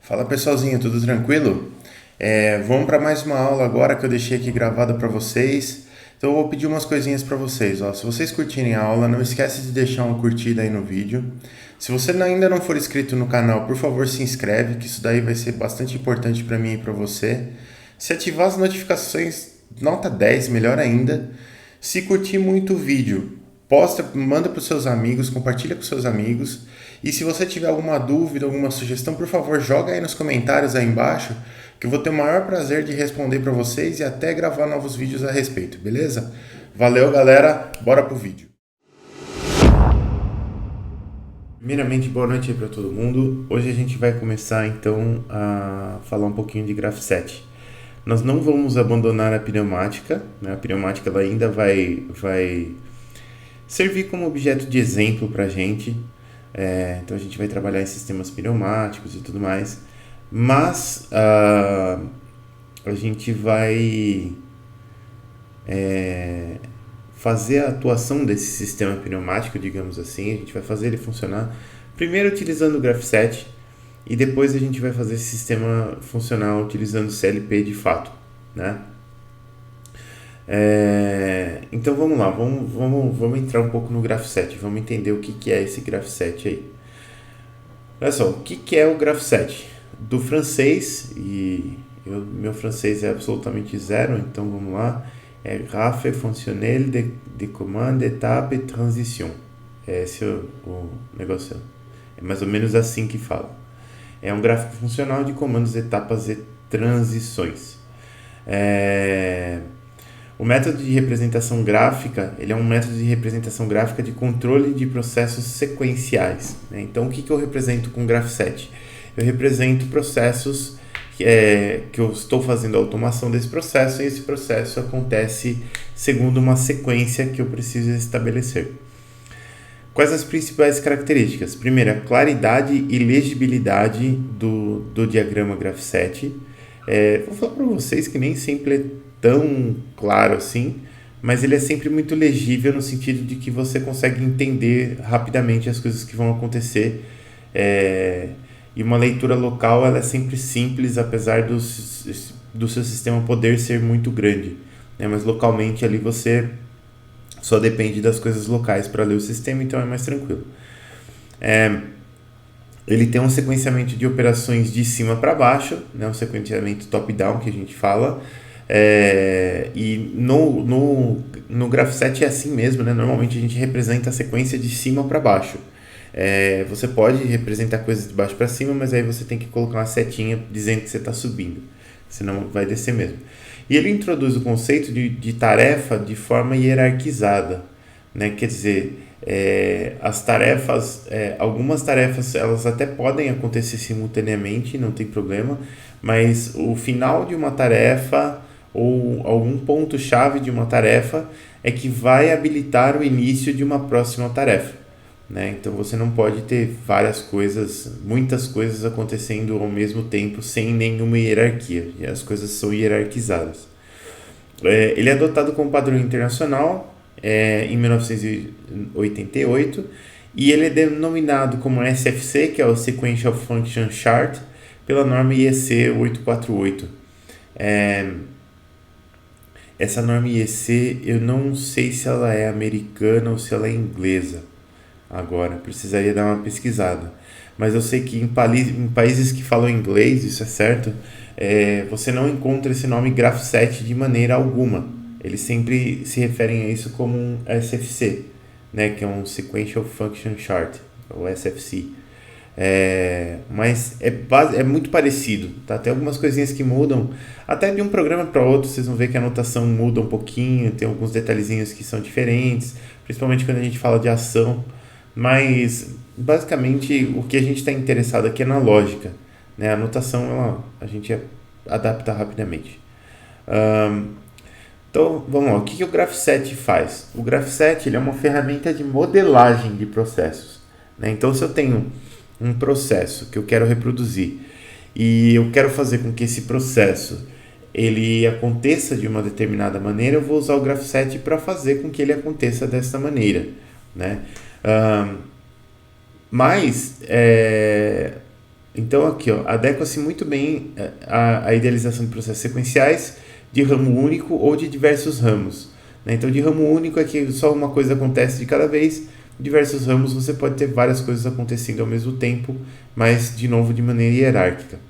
Fala pessoalzinho, tudo tranquilo? Vamos para mais uma aula agora que eu deixei aqui gravada para vocês. Então eu vou pedir umas coisinhas para vocês. Ó. Se vocês curtirem a aula, não esquece de deixar uma curtida aí no vídeo. Se você ainda não for inscrito no canal, por favor se inscreve, que isso daí vai ser bastante importante para mim e para você. Se ativar as notificações, nota 10, melhor ainda. Se curtir muito o vídeo, posta, manda para os seus amigos, compartilha com seus amigos. E se você tiver alguma dúvida, alguma sugestão, por favor, joga aí nos comentários aí embaixo, que eu vou ter o maior prazer de responder para vocês e até gravar novos vídeos a respeito, beleza? Valeu, galera, bora pro vídeo. Primeiramente, boa noite aí para todo mundo. Hoje a gente vai começar então a falar um pouquinho de Graph7. Nós não vamos abandonar a pneumática, né? A pneumática ela ainda vai servir como objeto de exemplo para a gente. Então a gente vai trabalhar em sistemas pneumáticos e tudo mais, mas a gente vai fazer a atuação desse sistema pneumático, digamos assim, a gente vai fazer ele funcionar primeiro utilizando o Graph7 e depois a gente vai fazer esse sistema funcionar utilizando o CLP de fato, né? Então vamos lá, vamos entrar um pouco no Graph7, vamos entender o que é esse Graph7 aí. Olha só, o que é o Graph7? Do francês, e meu francês é absolutamente zero, então vamos lá, é Graphe Fonctionnel de Commande, Étape, Transition. Esse é o negócio, é mais ou menos assim que fala. É um gráfico funcional de comandos, etapas e transições. O método de representação gráfica, ele é um método de representação gráfica de controle de processos sequenciais, né? Então, o que eu represento com o Graph7? Eu represento processos que eu estou fazendo a automação desse processo e esse processo acontece segundo uma sequência que eu preciso estabelecer. Quais as principais características? Primeiro, a claridade e legibilidade do diagrama Graph7. Vou falar para vocês que nem sempre é tão claro assim, mas ele é sempre muito legível no sentido de que você consegue entender rapidamente as coisas que vão acontecer. E uma leitura local ela é sempre simples, apesar do seu sistema poder ser muito grande, né? Mas localmente ali você só depende das coisas locais para ler o sistema, então é mais tranquilo. Ele tem um sequenciamento de operações de cima para baixo, né? Um sequenciamento top-down que a gente fala. E no Graph7 é assim mesmo, né? Normalmente a gente representa a sequência de cima para baixo. Você pode representar coisas de baixo para cima, mas aí você tem que colocar uma setinha dizendo que você está subindo, senão vai descer mesmo. E ele introduz o conceito de tarefa de forma hierarquizada, né? Quer dizer, as tarefas, algumas tarefas elas até podem acontecer simultaneamente, não tem problema, mas o final de uma tarefa ou algum ponto-chave de uma tarefa é que vai habilitar o início de uma próxima tarefa, né? Então você não pode ter muitas coisas acontecendo ao mesmo tempo sem nenhuma hierarquia, e as coisas são hierarquizadas. Ele é adotado como padrão internacional em 1988 e ele é denominado como SFC, que é o Sequential Function Chart, pela norma IEC 848. Essa norma IEC eu não sei se ela é americana ou se ela é inglesa. Agora, precisaria dar uma pesquisada. Mas eu sei que em países que falam inglês, isso é certo, você não encontra esse nome Graph7 de maneira alguma. Eles sempre se referem a isso como um SFC, né, que é um Sequential Function Chart, ou SFC. Mas é muito parecido, tá? Tem algumas coisinhas que mudam, até de um programa para outro vocês vão ver que a notação muda um pouquinho, tem alguns detalhezinhos que são diferentes, principalmente quando a gente fala de ação. Mas, basicamente, o que a gente está interessado aqui é na lógica, né? A notação, a gente adapta rapidamente. Então, vamos lá. O que o Graph7 faz? O Graph7 ele é uma ferramenta de modelagem de processos, né? Então, se eu tenho um processo que eu quero reproduzir e eu quero fazer com que esse processo ele aconteça de uma determinada maneira, eu vou usar o Graph7 para fazer com que ele aconteça dessa maneira, né? Mas Então aqui, ó, adequa-se muito bem a idealização de processos sequenciais de ramo único ou de diversos ramos. Né? Então de ramo único é que só uma coisa acontece de cada vez, diversos ramos você pode ter várias coisas acontecendo ao mesmo tempo, mas de novo de maneira hierárquica.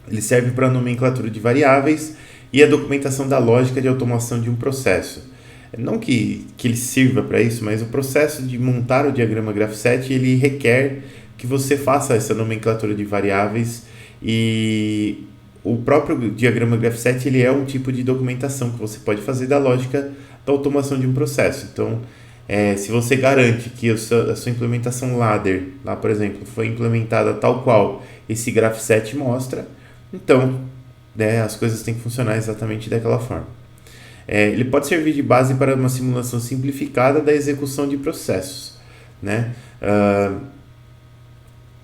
Ele serve para a nomenclatura de variáveis e a documentação da lógica de automação de um processo. Não que ele sirva para isso, mas o processo de montar o diagrama Graph7 ele requer que você faça essa nomenclatura de variáveis e o próprio diagrama Graph7 ele é um tipo de documentação que você pode fazer da lógica da automação de um processo. Então, se você garante que a sua implementação ladder, lá por exemplo, foi implementada tal qual esse Graph7 mostra, então né, as coisas têm que funcionar exatamente daquela forma. Ele pode servir de base para uma simulação simplificada da execução de processos. Né?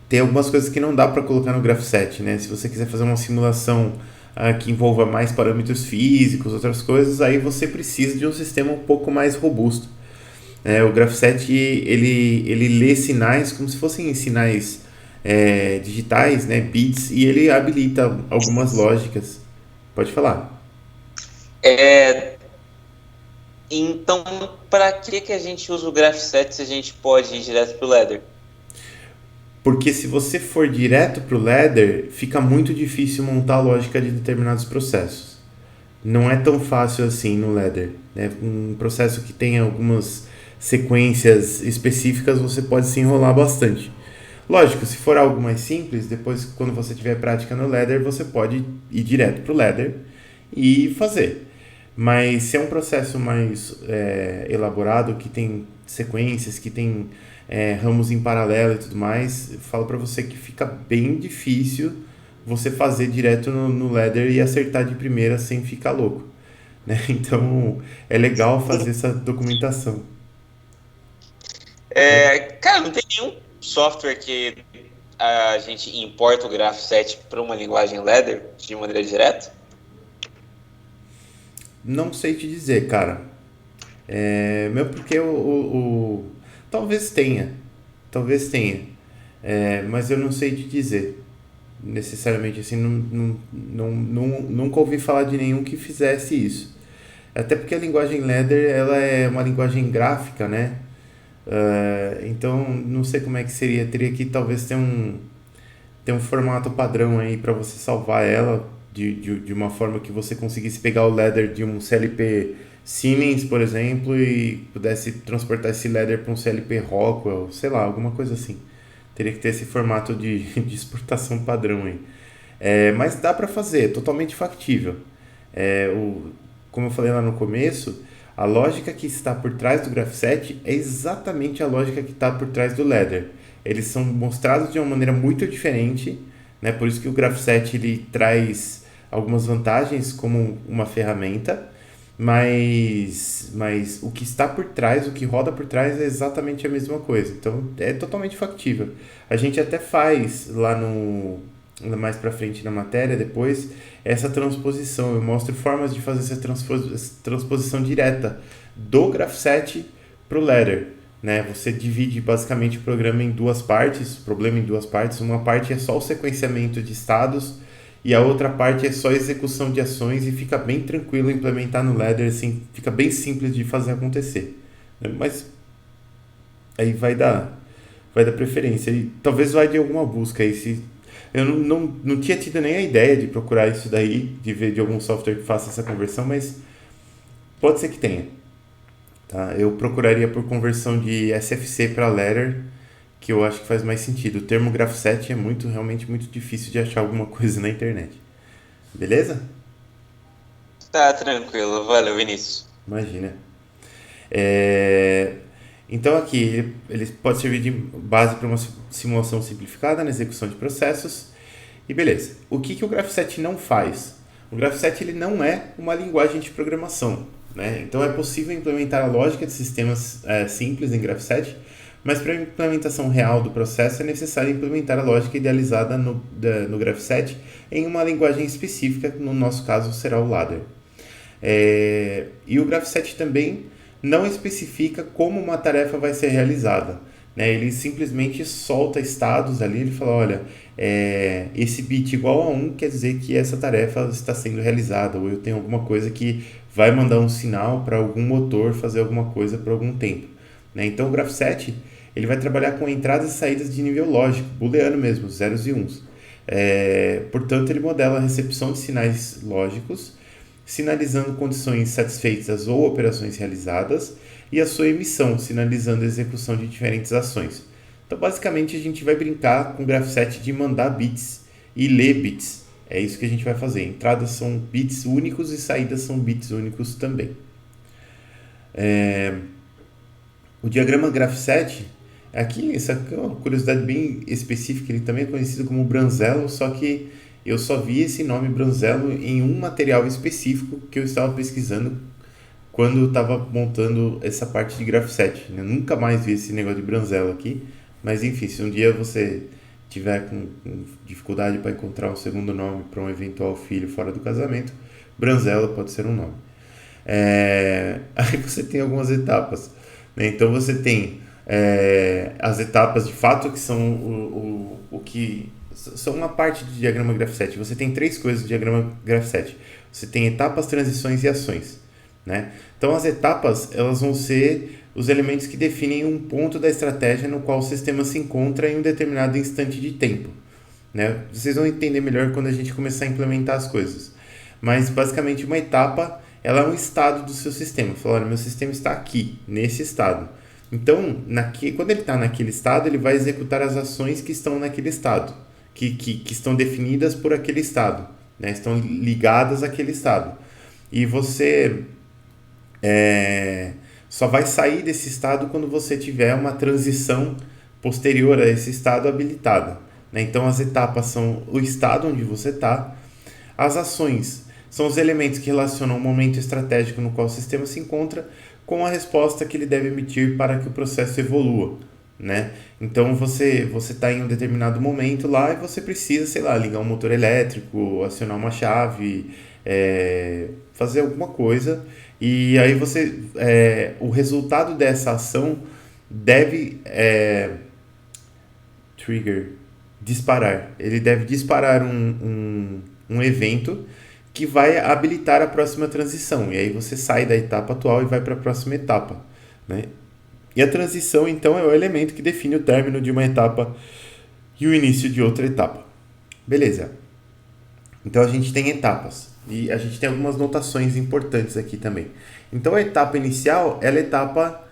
Tem algumas coisas que não dá para colocar no Graph7. Né? Se você quiser fazer uma simulação que envolva mais parâmetros físicos, outras coisas, aí você precisa de um sistema um pouco mais robusto. O Graph7 ele lê sinais como se fossem sinais digitais, né, bits, e ele habilita algumas lógicas. Pode falar. Então, para que a gente usa o Graph7 se a gente pode ir direto para o Ladder? Porque se você for direto para o Ladder, fica muito difícil montar a lógica de determinados processos. Não é tão fácil assim no Ladder. Né? Um processo que tem algumas sequências específicas, você pode se enrolar bastante. Lógico, se for algo mais simples, depois quando você tiver prática no Ladder, você pode ir direto para o Ladder e fazer. Mas se é um processo mais elaborado, que tem sequências, que tem ramos em paralelo e tudo mais, eu falo para você que fica bem difícil você fazer direto no Ladder e acertar de primeira sem ficar louco. Né? Então é legal fazer essa documentação. Cara, não tem nenhum software que a gente importa o Graph7 para uma linguagem Ladder de maneira direta? Não sei te dizer, cara. Mesmo porque talvez tenha. Talvez tenha. Mas eu não sei te dizer. Necessariamente assim, nunca ouvi falar de nenhum que fizesse isso. Até porque a linguagem Ladder ela é uma linguagem gráfica, né? Então não sei como é que seria. Teria que talvez ter um formato padrão aí para você salvar ela de uma forma que você conseguisse pegar o ladder de um CLP Siemens, por exemplo, e pudesse transportar esse ladder para um CLP Rockwell, sei lá, alguma coisa assim. Teria que ter esse formato de exportação padrão aí. Mas dá para fazer, é totalmente factível. Como eu falei lá no começo, a lógica que está por trás do Graph7 é exatamente a lógica que está por trás do ladder. Eles são mostrados de uma maneira muito diferente, né? Por isso que o Graph7 ele traz algumas vantagens como uma ferramenta, mas o que está por trás, o que roda por trás é exatamente a mesma coisa. Então é totalmente factível. A gente até faz lá mais para frente na matéria depois essa transposição. Eu mostro formas de fazer essa transposição direta do Graph7 para o Ladder. Né? Você divide basicamente o programa em duas partes, o problema em duas partes. Uma parte é só o sequenciamento de estados e a outra parte é só execução de ações e fica bem tranquilo implementar no Ladder, assim, fica bem simples de fazer acontecer. Né? Mas aí vai dar preferência e talvez vai de alguma busca aí. Se eu não tinha tido nem a ideia de procurar isso daí, de ver de algum software que faça essa conversão, mas pode ser que tenha. Tá? Eu procuraria por conversão de SFC para Ladder, que eu acho que faz mais sentido. O termo Graph7 é realmente muito difícil de achar alguma coisa na internet. Beleza? Tá tranquilo, valeu, Vinícius. Imagina. Então aqui ele pode servir de base para uma simulação simplificada na execução de processos. E beleza. O que o Graph7 não faz? O Graph7 ele não é uma linguagem de programação. Né? Então é possível implementar a lógica de sistemas simples em Graph7, mas para a implementação real do processo é necessário implementar a lógica idealizada no Graph7 em uma linguagem específica, no nosso caso será o Ladder. E o Graph7 também não especifica como uma tarefa vai ser realizada. Né? Ele simplesmente solta estados ali, ele fala, olha, esse bit igual a 1 quer dizer que essa tarefa está sendo realizada, ou eu tenho alguma coisa que vai mandar um sinal para algum motor fazer alguma coisa por algum tempo, né? Então o Graph7 ele vai trabalhar com entradas e saídas de nível lógico, booleano mesmo, zeros e uns. Portanto, ele modela a recepção de sinais lógicos, sinalizando condições satisfeitas ou operações realizadas, e a sua emissão, sinalizando a execução de diferentes ações. Então, basicamente, a gente vai brincar com o Graph7 de mandar bits e ler bits. É isso que a gente vai fazer. Entradas são bits únicos e saídas são bits únicos também. O diagrama Graph7, aqui, essa é uma curiosidade bem específica, ele também é conhecido como Branzello, só que eu só vi esse nome Branzello em um material específico que eu estava pesquisando quando eu estava montando essa parte de Graph7. Eu nunca mais vi esse negócio de Branzello aqui, mas enfim, se um dia você tiver com dificuldade para encontrar um segundo nome para um eventual filho fora do casamento, Branzello pode ser um nome. Aí você tem algumas etapas, né? Então você tem as etapas de fato que são o que são uma parte do diagrama Graph7. Você tem três coisas do diagrama Graph7. Você tem etapas, transições e ações, né? Então as etapas elas vão ser os elementos que definem um ponto da estratégia no qual o sistema se encontra em um determinado instante de tempo, né? Vocês vão entender melhor quando a gente começar a implementar as coisas. Mas basicamente uma etapa ela é um estado do seu sistema. Falar, meu sistema está aqui, nesse estado. Então, quando ele está naquele estado, ele vai executar as ações que estão naquele estado, que estão definidas por aquele estado, né? Estão ligadas àquele estado. E você só vai sair desse estado quando você tiver uma transição posterior a esse estado habilitada, né? Então, as etapas são o estado onde você está, as ações são os elementos que relacionam o momento estratégico no qual o sistema se encontra com a resposta que ele deve emitir para que o processo evolua, né? Então você está em um determinado momento lá e você precisa, sei lá, ligar um motor elétrico, acionar uma chave, fazer alguma coisa, e aí o resultado dessa ação deve disparar. Ele deve disparar um evento que vai habilitar a próxima transição. E aí você sai da etapa atual e vai para a próxima etapa, né? E a transição, então, é o elemento que define o término de uma etapa e o início de outra etapa. Beleza. Então, a gente tem etapas. E a gente tem algumas notações importantes aqui também. Então, a etapa inicial ela é a etapa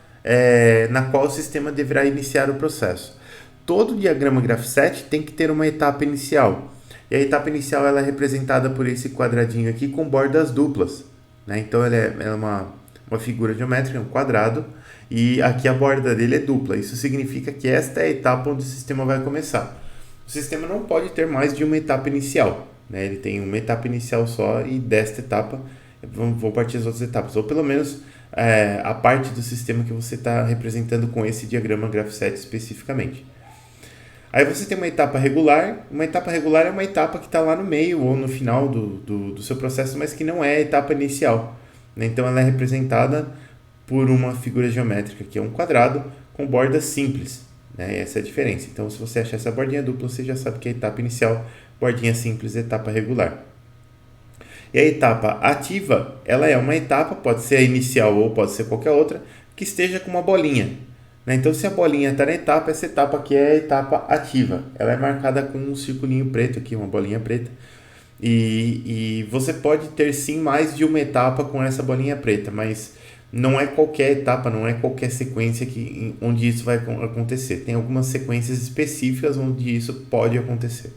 na qual o sistema deverá iniciar o processo. Todo diagrama Graph7 tem que ter uma etapa inicial. E a etapa inicial ela é representada por esse quadradinho aqui com bordas duplas, né? Então ela é uma figura geométrica, um quadrado, e aqui a borda dele é dupla. Isso significa que esta é a etapa onde o sistema vai começar. O sistema não pode ter mais de uma etapa inicial, né? Ele tem uma etapa inicial só e desta etapa vão partir as outras etapas, ou pelo menos a parte do sistema que você está representando com esse diagrama Graph7 especificamente. Aí você tem uma etapa regular. Uma etapa regular é uma etapa que está lá no meio ou no final do seu processo, mas que não é a etapa inicial, né? Então ela é representada por uma figura geométrica que é um quadrado com bordas simples, né? Essa é a diferença. Então se você achar essa bordinha dupla, você já sabe que é a etapa inicial, bordinha simples, etapa regular. E a etapa ativa, ela é uma etapa, pode ser a inicial ou pode ser qualquer outra, que esteja com uma bolinha. Então, se a bolinha está na etapa, essa etapa aqui é a etapa ativa. Ela é marcada com um circulinho preto aqui, uma bolinha preta. E você pode ter sim mais de uma etapa com essa bolinha preta, mas não é qualquer etapa, não é qualquer sequência onde isso vai acontecer. Tem algumas sequências específicas onde isso pode acontecer.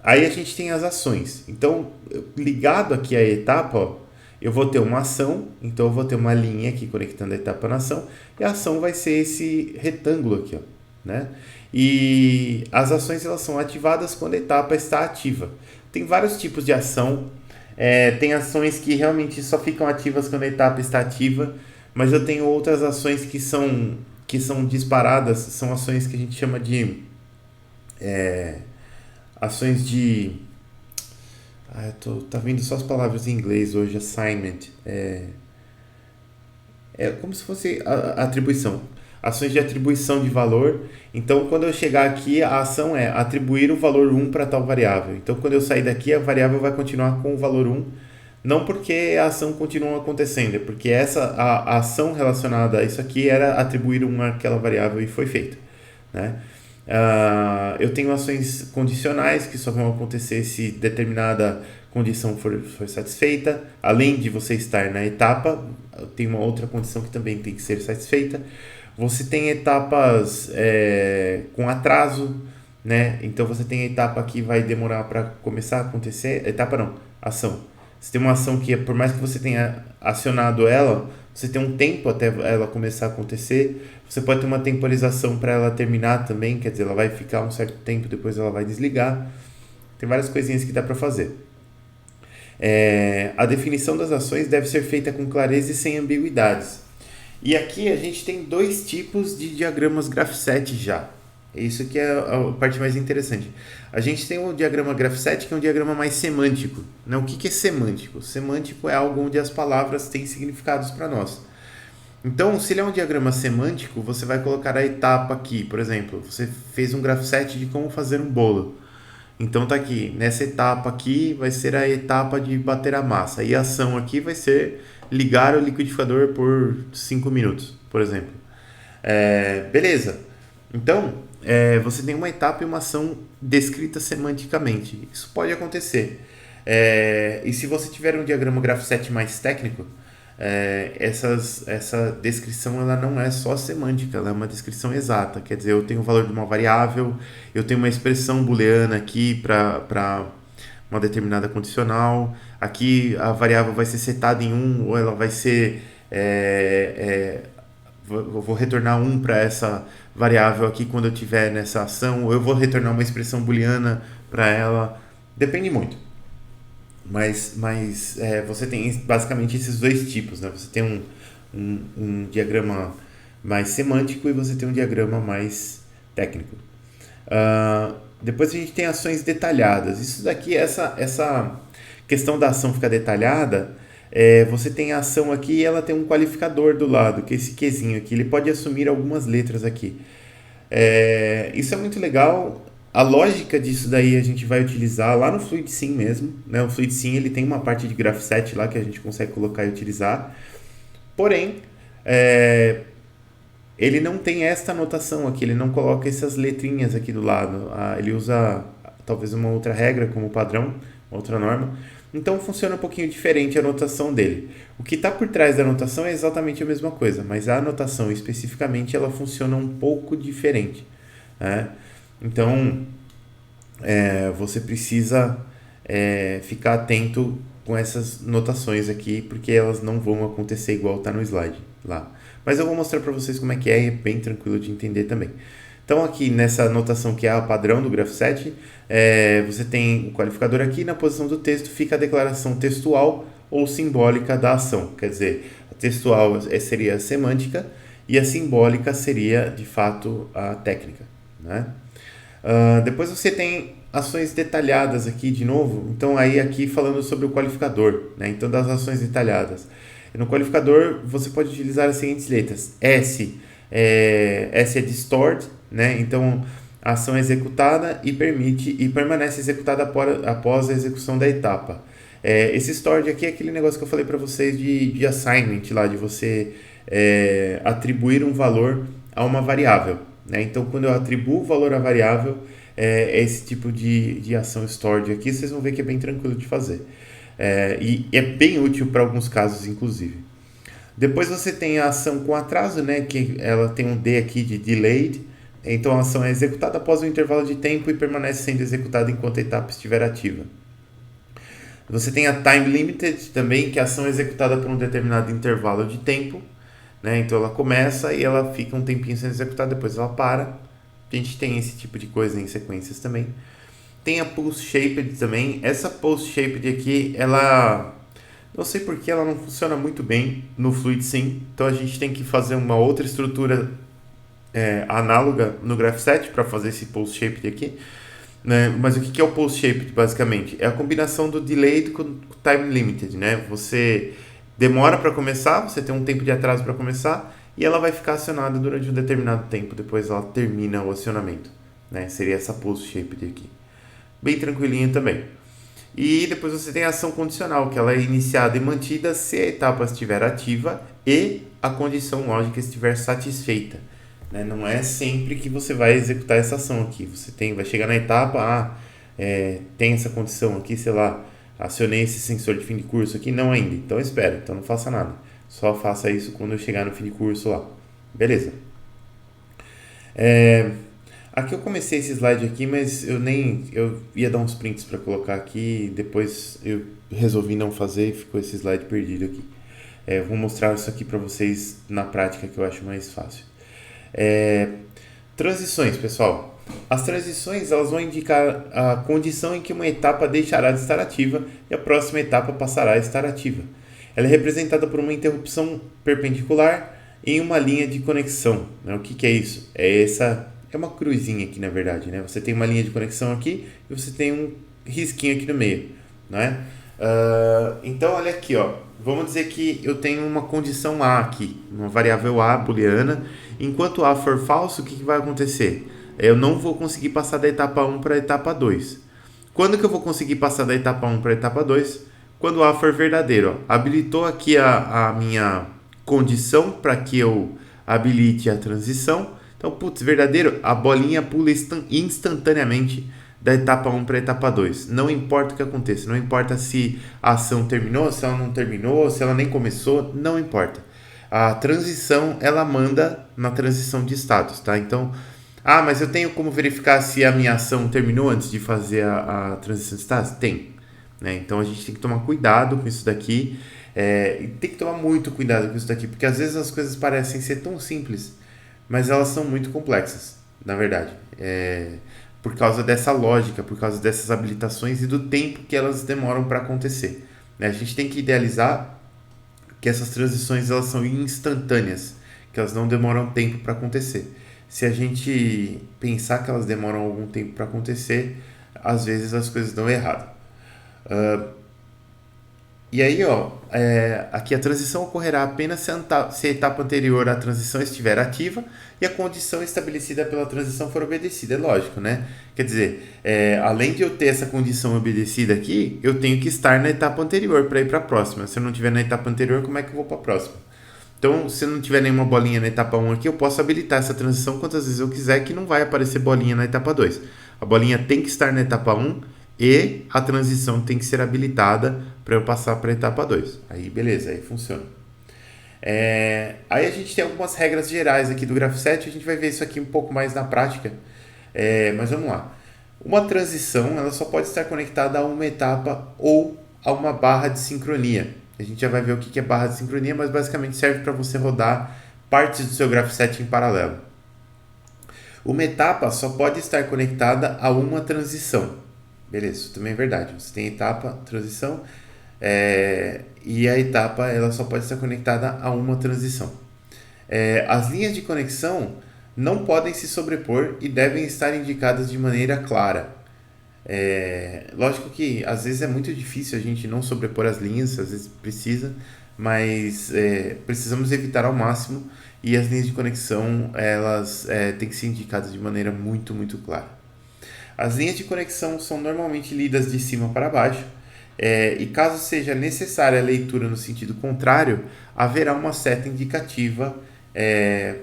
Aí a gente tem as ações. Então, ligado aqui à etapa, ó, eu vou ter uma ação, então eu vou ter uma linha aqui conectando a etapa na ação, e a ação vai ser esse retângulo aqui, ó, né? E as ações elas são ativadas quando a etapa está ativa. Tem vários tipos de ação, tem ações que realmente só ficam ativas quando a etapa está ativa, mas eu tenho outras ações que são disparadas, são ações que a gente chama de ações de... tá vindo só as palavras em inglês hoje. Assignment. É como se fosse a atribuição. ações de atribuição de valor. Então, quando eu chegar aqui, a ação é atribuir o valor 1 para tal variável. Então, quando eu sair daqui, a variável vai continuar com o valor 1, não porque a ação continua acontecendo, é porque a ação relacionada a isso aqui era atribuir 1 àquela variável e foi feito, né? Eu tenho ações condicionais que só vão acontecer se determinada condição for satisfeita. Além de você estar na etapa, tem uma outra condição que também tem que ser satisfeita. Você tem etapas com atraso, né? Então você tem a etapa que vai demorar para começar a acontecer. Etapa não, ação. Você tem uma ação que, por mais que você tenha acionado ela, você tem um tempo até ela começar a acontecer. Você pode ter uma temporização para ela terminar também, quer dizer, ela vai ficar um certo tempo, depois ela vai desligar. Tem várias coisinhas que dá para fazer. A definição das ações deve ser feita com clareza e sem ambiguidades. E aqui a gente tem dois tipos de diagramas Graph7 já. Isso que é a parte mais interessante. A gente tem o diagrama Graph7, que é um diagrama mais semântico. O que é semântico? Semântico é algo onde as palavras têm significados para nós. Então, se ele é um diagrama semântico, você vai colocar a etapa aqui. Por exemplo, você fez um Graph7 de como fazer um bolo. Então tá aqui, nessa etapa aqui vai ser a etapa de bater a massa. E a ação aqui vai ser ligar o liquidificador por 5 minutos, por exemplo. Beleza. Então, você tem uma etapa e uma ação descrita semanticamente. Isso pode acontecer. E se você tiver um diagrama Graph7 mais técnico, essa descrição ela não é só semântica, ela é uma descrição exata. Quer dizer, eu tenho o valor de uma variável, eu tenho uma expressão booleana aqui para uma determinada condicional. Aqui a variável vai ser setada em 1 ou ela vai ser... eu vou retornar 1 para essa variável aqui quando eu estiver nessa ação, ou eu vou retornar uma expressão booleana para ela. Depende muito. Mas você tem basicamente esses dois tipos, né? Você tem um diagrama mais semântico e você tem um diagrama mais técnico. Depois a gente tem ações detalhadas. Isso daqui, essa questão da ação ficar detalhada, você tem a ação aqui e ela tem um qualificador do lado, que é esse Qzinho aqui. Ele pode assumir algumas letras aqui. Isso é muito legal. A lógica disso daí a gente vai utilizar lá no FluidSim mesmo, né? O FluidSim ele tem uma parte de Graph7 lá que a gente consegue colocar e utilizar. Porém, ele não tem esta anotação aqui, ele não coloca essas letrinhas aqui do lado. Ele usa talvez uma outra regra como padrão, outra norma. Então funciona um pouquinho diferente a anotação dele. O que está por trás da anotação é exatamente a mesma coisa, mas a anotação especificamente ela funciona um pouco diferente, né? Então, você precisa ficar atento com essas notações aqui, porque elas não vão acontecer igual está no slide lá. Mas eu vou mostrar para vocês como é que é bem tranquilo de entender também. Então, aqui nessa notação que é a padrão do Graph7, você tem o qualificador aqui, na posição do texto fica a declaração textual ou simbólica da ação. Quer dizer, a textual seria a semântica e a simbólica seria, de fato, a técnica, né? Depois você tem ações detalhadas aqui de novo. Então aí aqui falando sobre o qualificador, né? Então das ações detalhadas. No qualificador você pode utilizar as seguintes letras. S é de stored, né? Então a ação é executada e permanece executada após a execução da etapa. Esse stored aqui é aquele negócio que eu falei para vocês de assignment lá, de você atribuir um valor a uma variável, né? Então, quando eu atribuo o valor à variável, esse tipo de ação stored aqui, vocês vão ver que é bem tranquilo de fazer. E é bem útil para alguns casos, inclusive. Depois você tem a ação com atraso, né? Que ela tem um D aqui de delayed. Então, a ação é executada após um intervalo de tempo e permanece sendo executada enquanto a etapa estiver ativa. Você tem a time limited também, que a ação é executada por um determinado intervalo de tempo, né? Então ela começa e ela fica um tempinho sendo executada, depois ela para. A gente tem esse tipo de coisa em sequências também. Tem a pulse shaped também. Essa pulse shaped aqui, ela não sei porque ela não funciona muito bem no FluidSim. Então a gente tem que fazer uma outra estrutura análoga no Graph7 para fazer esse pulse shaped aqui, né? Mas o que é o pulse shaped basicamente? É a combinação do delayed com time limited, né? Você demora para começar, você tem um tempo de atraso para começar e ela vai ficar acionada durante um determinado tempo, depois ela termina o acionamento, né? Seria essa pulse shaped aqui. Bem tranquilinho também. E depois você tem a ação condicional, que ela é iniciada e mantida se a etapa estiver ativa e a condição lógica estiver satisfeita. Né? Não é sempre que você vai executar essa ação aqui. Você vai chegar na etapa, tem essa condição aqui, sei lá, acionei esse sensor de fim de curso aqui, não ainda. Então espera, então não faça nada. Só faça isso quando eu chegar no fim de curso lá. Beleza. Aqui eu comecei esse slide aqui, mas eu ia dar uns prints para colocar aqui, depois eu resolvi não fazer e ficou esse slide perdido aqui. Eu vou mostrar isso aqui para vocês na prática, que eu acho mais fácil. Transições, pessoal. As transições elas vão indicar a condição em que uma etapa deixará de estar ativa e a próxima etapa passará a estar ativa. Ela é representada por uma interrupção perpendicular em uma linha de conexão. Né? O que é isso? É uma cruzinha aqui, na verdade. Né? Você tem uma linha de conexão aqui e você tem um risquinho aqui no meio. Né? Então, olha aqui. Ó. Vamos dizer que eu tenho uma condição A aqui, uma variável A booleana. Enquanto A for falso, o que vai acontecer? Eu não vou conseguir passar da etapa 1 para a etapa 2. Quando que eu vou conseguir passar da etapa 1 para a etapa 2? Quando A for verdadeiro. Ó. Habilitou aqui a minha condição para que eu habilite a transição. Então, verdadeiro, a bolinha pula instantaneamente da etapa 1 para a etapa 2. Não importa o que aconteça, não importa se a ação terminou, se ela não terminou, se ela nem começou, não importa. A transição, ela manda na transição de estados, tá? Então, mas eu tenho como verificar se a minha ação terminou antes de fazer a transição de estados? Tem. Né? Então, a gente tem que tomar cuidado com isso daqui. E tem que tomar muito cuidado com isso daqui, porque às vezes as coisas parecem ser tão simples, mas elas são muito complexas, na verdade. Por causa dessa lógica, por causa dessas habilitações e do tempo que elas demoram para acontecer. Né? A gente tem que idealizar que essas transições elas são instantâneas, que elas não demoram tempo para acontecer. Se a gente pensar que elas demoram algum tempo para acontecer, às vezes as coisas dão errado. E aí, aqui a transição ocorrerá apenas se a etapa anterior à transição estiver ativa e a condição estabelecida pela transição for obedecida. É lógico, né? Quer dizer, além de eu ter essa condição obedecida aqui, eu tenho que estar na etapa anterior para ir para a próxima. Se eu não estiver na etapa anterior, como é que eu vou para a próxima? Então, se eu não tiver nenhuma bolinha na etapa 1 aqui, eu posso habilitar essa transição quantas vezes eu quiser, que não vai aparecer bolinha na etapa 2. A bolinha tem que estar na etapa 1 e a transição tem que ser habilitada para eu passar para a etapa 2. Aí, beleza, aí funciona. Aí a gente tem algumas regras gerais aqui do Graph7, a gente vai ver isso aqui um pouco mais na prática, mas vamos lá. Uma transição ela só pode estar conectada a uma etapa ou a uma barra de sincronia. A gente já vai ver o que é barra de sincronia, mas basicamente serve para você rodar partes do seu Graph7 em paralelo. Uma etapa só pode estar conectada a uma transição. Beleza, isso também é verdade. Você tem etapa, transição, e a etapa ela só pode estar conectada a uma transição. As linhas de conexão não podem se sobrepor e devem estar indicadas de maneira clara. Lógico que às vezes é muito difícil a gente não sobrepor as linhas, às vezes precisa, mas precisamos evitar ao máximo, e as linhas de conexão elas têm que ser indicadas de maneira muito, muito clara. As linhas de conexão são normalmente lidas de cima para baixo, e caso seja necessária a leitura no sentido contrário, haverá uma seta indicativa,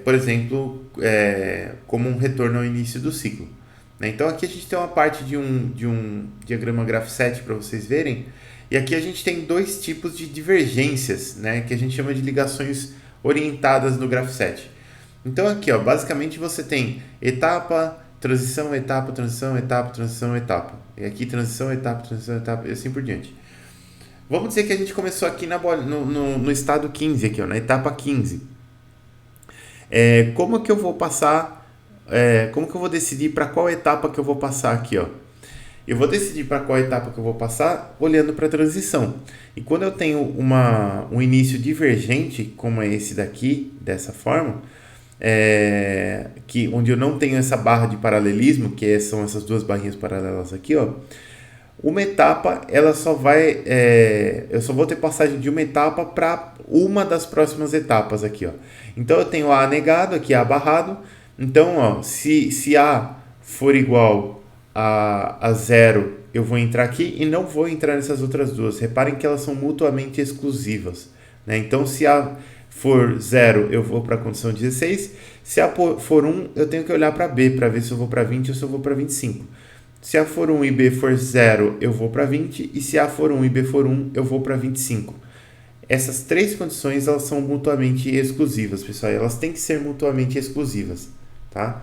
por exemplo, como um retorno ao início do ciclo. Então aqui a gente tem uma parte de um diagrama Graph7 para vocês verem, e aqui a gente tem dois tipos de divergências, né, que a gente chama de ligações orientadas no Graph7. Então aqui, basicamente você tem etapa, transição, etapa, transição, etapa, transição, etapa. E aqui transição, etapa, e assim por diante. Vamos dizer que a gente começou aqui no estado 15, aqui, na etapa 15. Como que eu vou passar, como que eu vou decidir para qual etapa que eu vou passar aqui, Eu vou decidir para qual etapa que eu vou passar olhando para a transição. E quando eu tenho um início divergente, como é esse daqui, dessa forma, onde eu não tenho essa barra de paralelismo, que são essas duas barrinhas paralelas aqui, Uma etapa, ela só vai, eu só vou ter passagem de uma etapa para uma das próximas etapas aqui, ó. Então eu tenho A negado, aqui A barrado. Então, ó, se A for igual a zero, eu vou entrar aqui e não vou entrar nessas outras duas. Reparem que elas são mutuamente exclusivas, né? Então, se A for zero, eu vou para a condição 16. Se A for 1, eu tenho que olhar para B para ver se eu vou para 20 ou se eu vou para 25. Se A for 1 e B for 0, eu vou para 20. E se A for 1 e B for 1, eu vou para 25. Essas três condições, elas são mutuamente exclusivas, pessoal. Elas têm que ser mutuamente exclusivas, tá?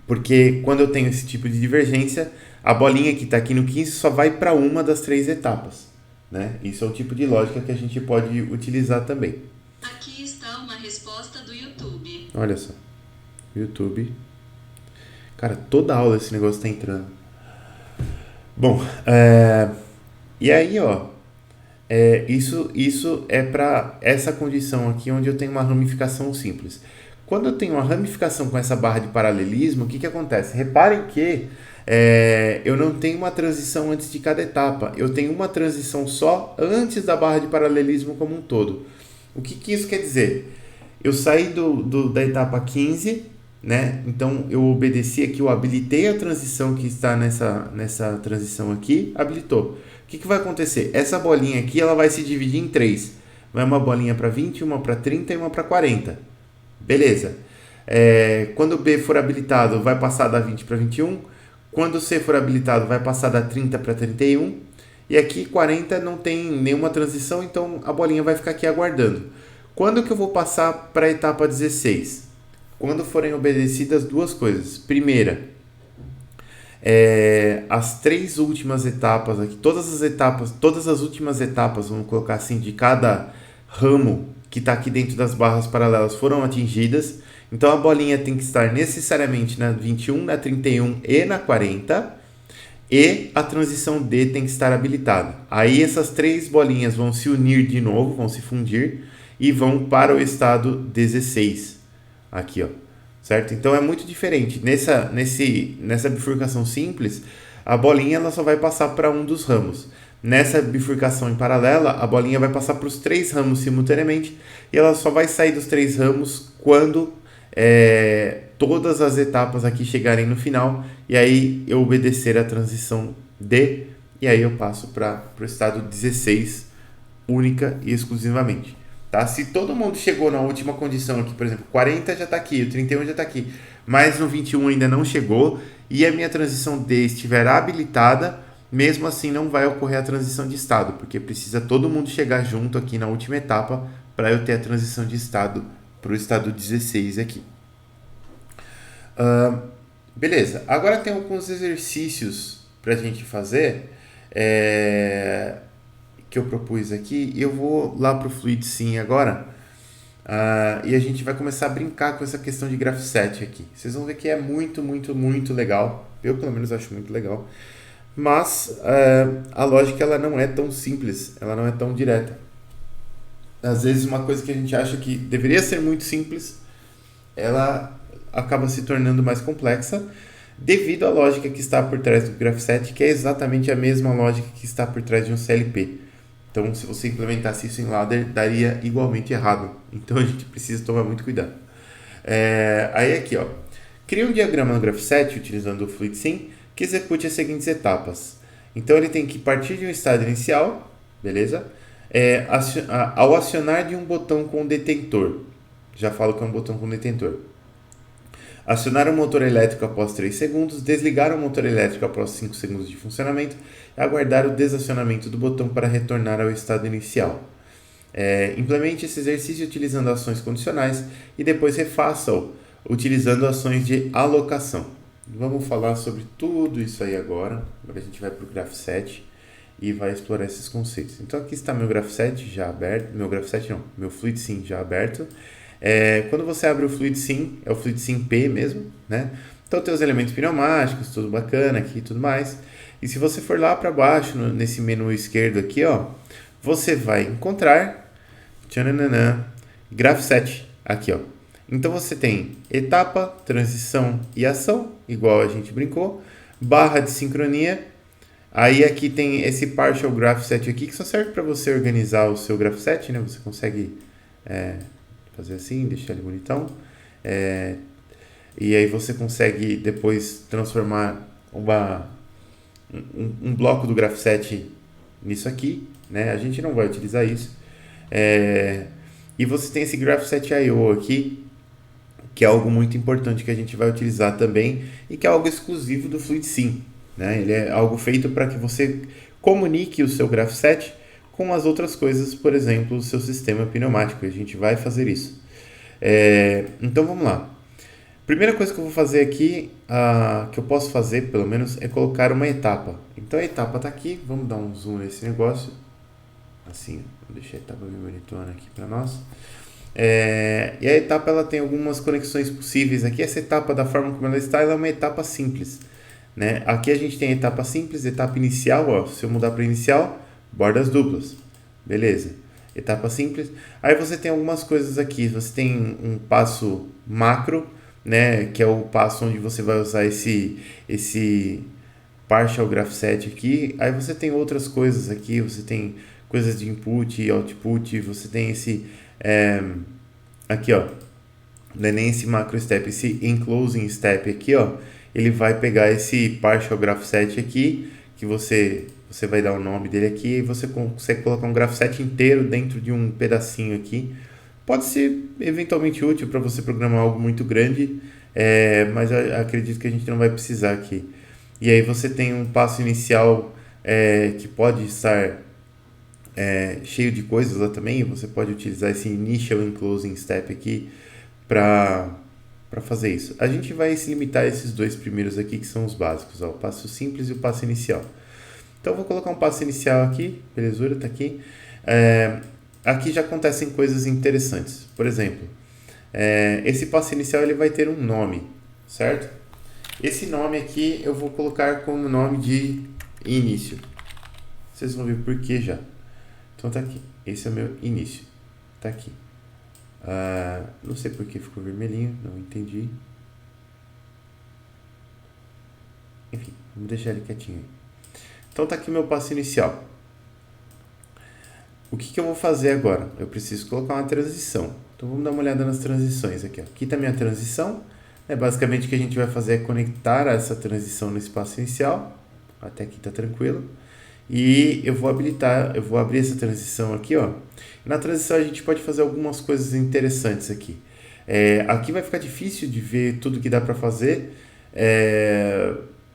Porque quando eu tenho esse tipo de divergência, a bolinha que está aqui no 15 só vai para uma das três etapas, né? Isso é o tipo de lógica que a gente pode utilizar também. Aqui está uma resposta do YouTube. Olha só. YouTube. Cara, toda aula esse negócio está entrando. Bom, e aí, ó, isso é para essa condição aqui onde eu tenho uma ramificação simples. Quando eu tenho uma ramificação com essa barra de paralelismo, o que acontece? Reparem que eu não tenho uma transição antes de cada etapa. Eu tenho uma transição só antes da barra de paralelismo como um todo. O que isso quer dizer? Eu saí da etapa 15, né? Então eu obedeci aqui, eu habilitei a transição que está nessa transição aqui, habilitou. O que vai acontecer? Essa bolinha aqui ela vai se dividir em três. Vai uma bolinha para 20, uma para 30 e uma para 40. Beleza. Quando o B for habilitado, vai passar da 20 para 21. Quando o C for habilitado, vai passar da 30 para 31. E aqui 40 não tem nenhuma transição, então a bolinha vai ficar aqui aguardando. Quando que eu vou passar para a etapa 16? Quando forem obedecidas duas coisas. Primeira, as três últimas etapas aqui, todas as últimas etapas, vamos colocar assim, de cada ramo que está aqui dentro das barras paralelas foram atingidas. Então a bolinha tem que estar necessariamente na 21, na 31 e na 40. E a transição D tem que estar habilitada. Aí essas três bolinhas vão se unir de novo, vão se fundir e vão para o estado 16. Aqui, ó. Certo? Então é muito diferente. Nessa bifurcação simples, a bolinha ela só vai passar para um dos ramos. Nessa bifurcação em paralela, a bolinha vai passar para os três ramos simultaneamente e ela só vai sair dos três ramos quando todas as etapas aqui chegarem no final e aí eu obedecer a transição D e aí eu passo para o estado 16 única e exclusivamente. Tá? Se todo mundo chegou na última condição aqui, por exemplo, 40 já está aqui, o 31 já está aqui, mas no 21 ainda não chegou e a minha transição D estiver habilitada, mesmo assim não vai ocorrer a transição de estado, porque precisa todo mundo chegar junto aqui na última etapa para eu ter a transição de estado para o estado 16 aqui. Beleza, agora tem alguns exercícios para a gente fazer que eu propus aqui. Eu vou lá para o Fluid Sim agora e a gente vai começar a brincar com essa questão de graph set aqui. Vocês vão ver que é muito, muito, muito legal. Eu pelo menos acho muito legal. Mas a lógica ela não é tão simples, ela não é tão direta. Às vezes uma coisa que a gente acha que deveria ser muito simples, ela acaba se tornando mais complexa devido à lógica que está por trás do graph set, que é exatamente a mesma lógica que está por trás de um CLP. Então, se você implementasse isso em ladder, daria igualmente errado. Então, a gente precisa tomar muito cuidado. Aí aqui, ó, cria um diagrama no graph set utilizando o Fluid Sim que execute as seguintes etapas. Então, ele tem que partir de um estado inicial, beleza? Ao acionar de um botão com detentor, já falo que é um botão com detentor. Acionar o motor elétrico após 3 segundos, desligar o motor elétrico após 5 segundos de funcionamento e aguardar o desacionamento do botão para retornar ao estado inicial. Implemente esse exercício utilizando ações condicionais e depois refaça-o utilizando ações de alocação. Vamos falar sobre tudo isso aí agora. Agora a gente vai para o graph set e vai explorar esses conceitos. Então aqui está meu graph set já aberto, meu Fluid Sim já aberto. Quando você abre o Fluid Sim, é o Fluid Sim P mesmo, né? Então tem os elementos pneumáticos, tudo bacana aqui e tudo mais. E se você for lá para baixo, nesse menu esquerdo aqui, ó, você vai encontrar Graph Set, aqui, ó. Então você tem etapa, transição e ação, igual a gente brincou. barra de sincronia. Aí aqui tem esse partial graph set aqui, que só serve para você organizar o seu graph set, né? Você consegue fazer assim, deixar ele bonitão. E aí você consegue depois transformar um bloco do graph set nisso aqui, né? A gente não vai utilizar isso. E você tem esse graph set I/O aqui, que é algo muito importante que a gente vai utilizar também e que é algo exclusivo do FluidSym, né? Ele é algo feito para que você comunique o seu graph set com as outras coisas, por exemplo, o seu sistema pneumático. A gente vai fazer isso. Então vamos lá. Primeira coisa que eu vou fazer aqui, que eu posso fazer pelo menos, é colocar uma etapa. Então a etapa está aqui, vamos dar um zoom nesse negócio. Assim, vou deixar a etapa bem bonitona aqui para nós. E a etapa ela tem algumas conexões possíveis aqui. Essa etapa, da forma como ela está, ela é uma etapa simples, né? Aqui a gente tem etapa simples, etapa inicial, ó, se eu mudar para inicial, bordas duplas, beleza, etapa simples. Aí você tem algumas coisas aqui, você tem um passo macro, né, que é o passo onde você vai usar esse partial graph set aqui. Aí você tem outras coisas aqui, você tem coisas de input e output, você tem esse aqui, ó, não é nem esse macro step, esse enclosing step aqui, ó, ele vai pegar esse partial graph set aqui, que você vai dar o nome dele aqui, e você consegue colocar um graph set inteiro dentro de um pedacinho aqui. Pode ser eventualmente útil para você programar algo muito grande, mas eu acredito que a gente não vai precisar aqui. E aí você tem um passo inicial que pode estar cheio de coisas lá também. Você pode utilizar esse initial enclosing step aqui para fazer isso. A gente vai se limitar a esses dois primeiros aqui, que são os básicos, ó, o passo simples e o passo inicial. Então eu vou colocar um passo inicial aqui, belezura, tá aqui. Aqui já acontecem coisas interessantes. Por exemplo, esse passo inicial ele vai ter um nome, certo? Esse nome aqui eu vou colocar como nome de início. Vocês vão ver por que já. Então tá aqui, esse é o meu início, tá aqui. Não sei por que ficou vermelhinho, não entendi. Enfim, vamos deixar ele quietinho aí. Então tá aqui o meu passo inicial. O que eu vou fazer agora? Eu preciso colocar uma transição. Então vamos dar uma olhada nas transições aqui, ó. Aqui tá a minha transição. Basicamente o que a gente vai fazer é conectar essa transição nesse passo inicial. Até aqui tá tranquilo. E eu vou abrir essa transição aqui, ó. Na transição a gente pode fazer algumas coisas interessantes aqui. Aqui vai ficar difícil de ver tudo que dá para fazer,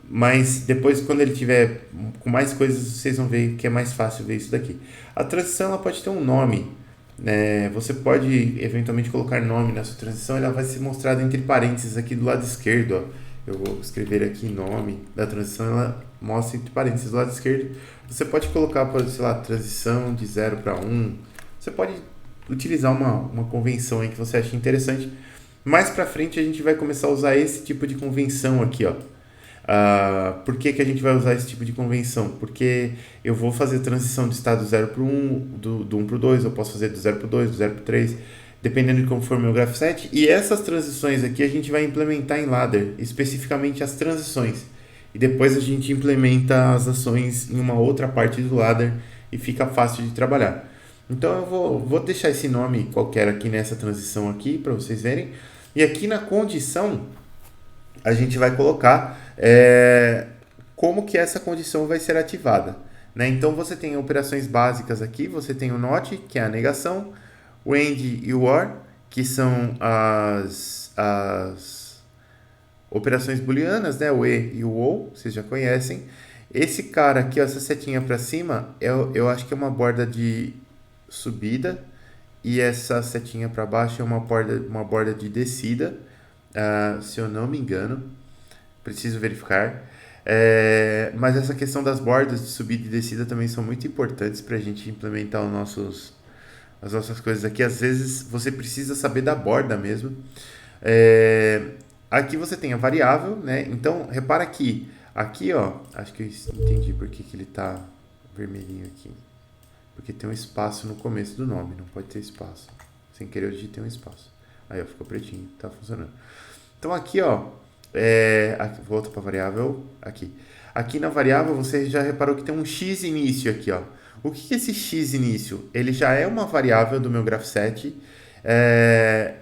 mas depois, quando ele tiver com mais coisas, vocês vão ver que é mais fácil ver isso daqui. A transição ela pode ter um nome, né? Você pode eventualmente colocar nome na sua transição, ela vai ser mostrada entre parênteses aqui do lado esquerdo, ó. Eu vou escrever aqui nome da transição, ela mostra entre parênteses do lado esquerdo. Você pode colocar, sei lá, transição de 0 para 1. Você pode utilizar uma convenção aí que você acha interessante. Mais para frente a gente vai começar a usar esse tipo de convenção aqui, ó. Por que a gente vai usar esse tipo de convenção? Porque eu vou fazer transição do estado 0 para o 1, do 1 para o 2, eu posso fazer do 0 para o 2, do 0 para o 3, dependendo de como for o meu graph set. E essas transições aqui a gente vai implementar em ladder, especificamente as transições. E depois a gente implementa as ações em uma outra parte do ladder e fica fácil de trabalhar. Então eu vou deixar esse nome qualquer aqui nessa transição aqui para vocês verem. E aqui na condição a gente vai colocar como que essa condição vai ser ativada, né? Então você tem operações básicas aqui, você tem o not, que é a negação, o end e o or, que são as operações booleanas, né? O e e o ou, vocês já conhecem. Esse cara aqui, ó, essa setinha para cima, eu acho que é uma borda de subida, e essa setinha para baixo é uma borda de descida, se eu não me engano, preciso verificar. Mas essa questão das bordas de subida e descida também são muito importantes para a gente implementar as nossas coisas aqui. Às vezes você precisa saber da borda mesmo. Aqui você tem a variável, né? Então repara que aqui, ó, acho que eu entendi por que ele está vermelhinho aqui. Porque tem um espaço no começo do nome, não pode ter espaço. Sem querer eu digitei um espaço. Aí, ó, ficou pretinho, tá funcionando. Então aqui, ó, volta para variável, aqui. Aqui na variável você já reparou que tem um x início aqui, ó. O que é esse x início? Ele já é uma variável do meu graph7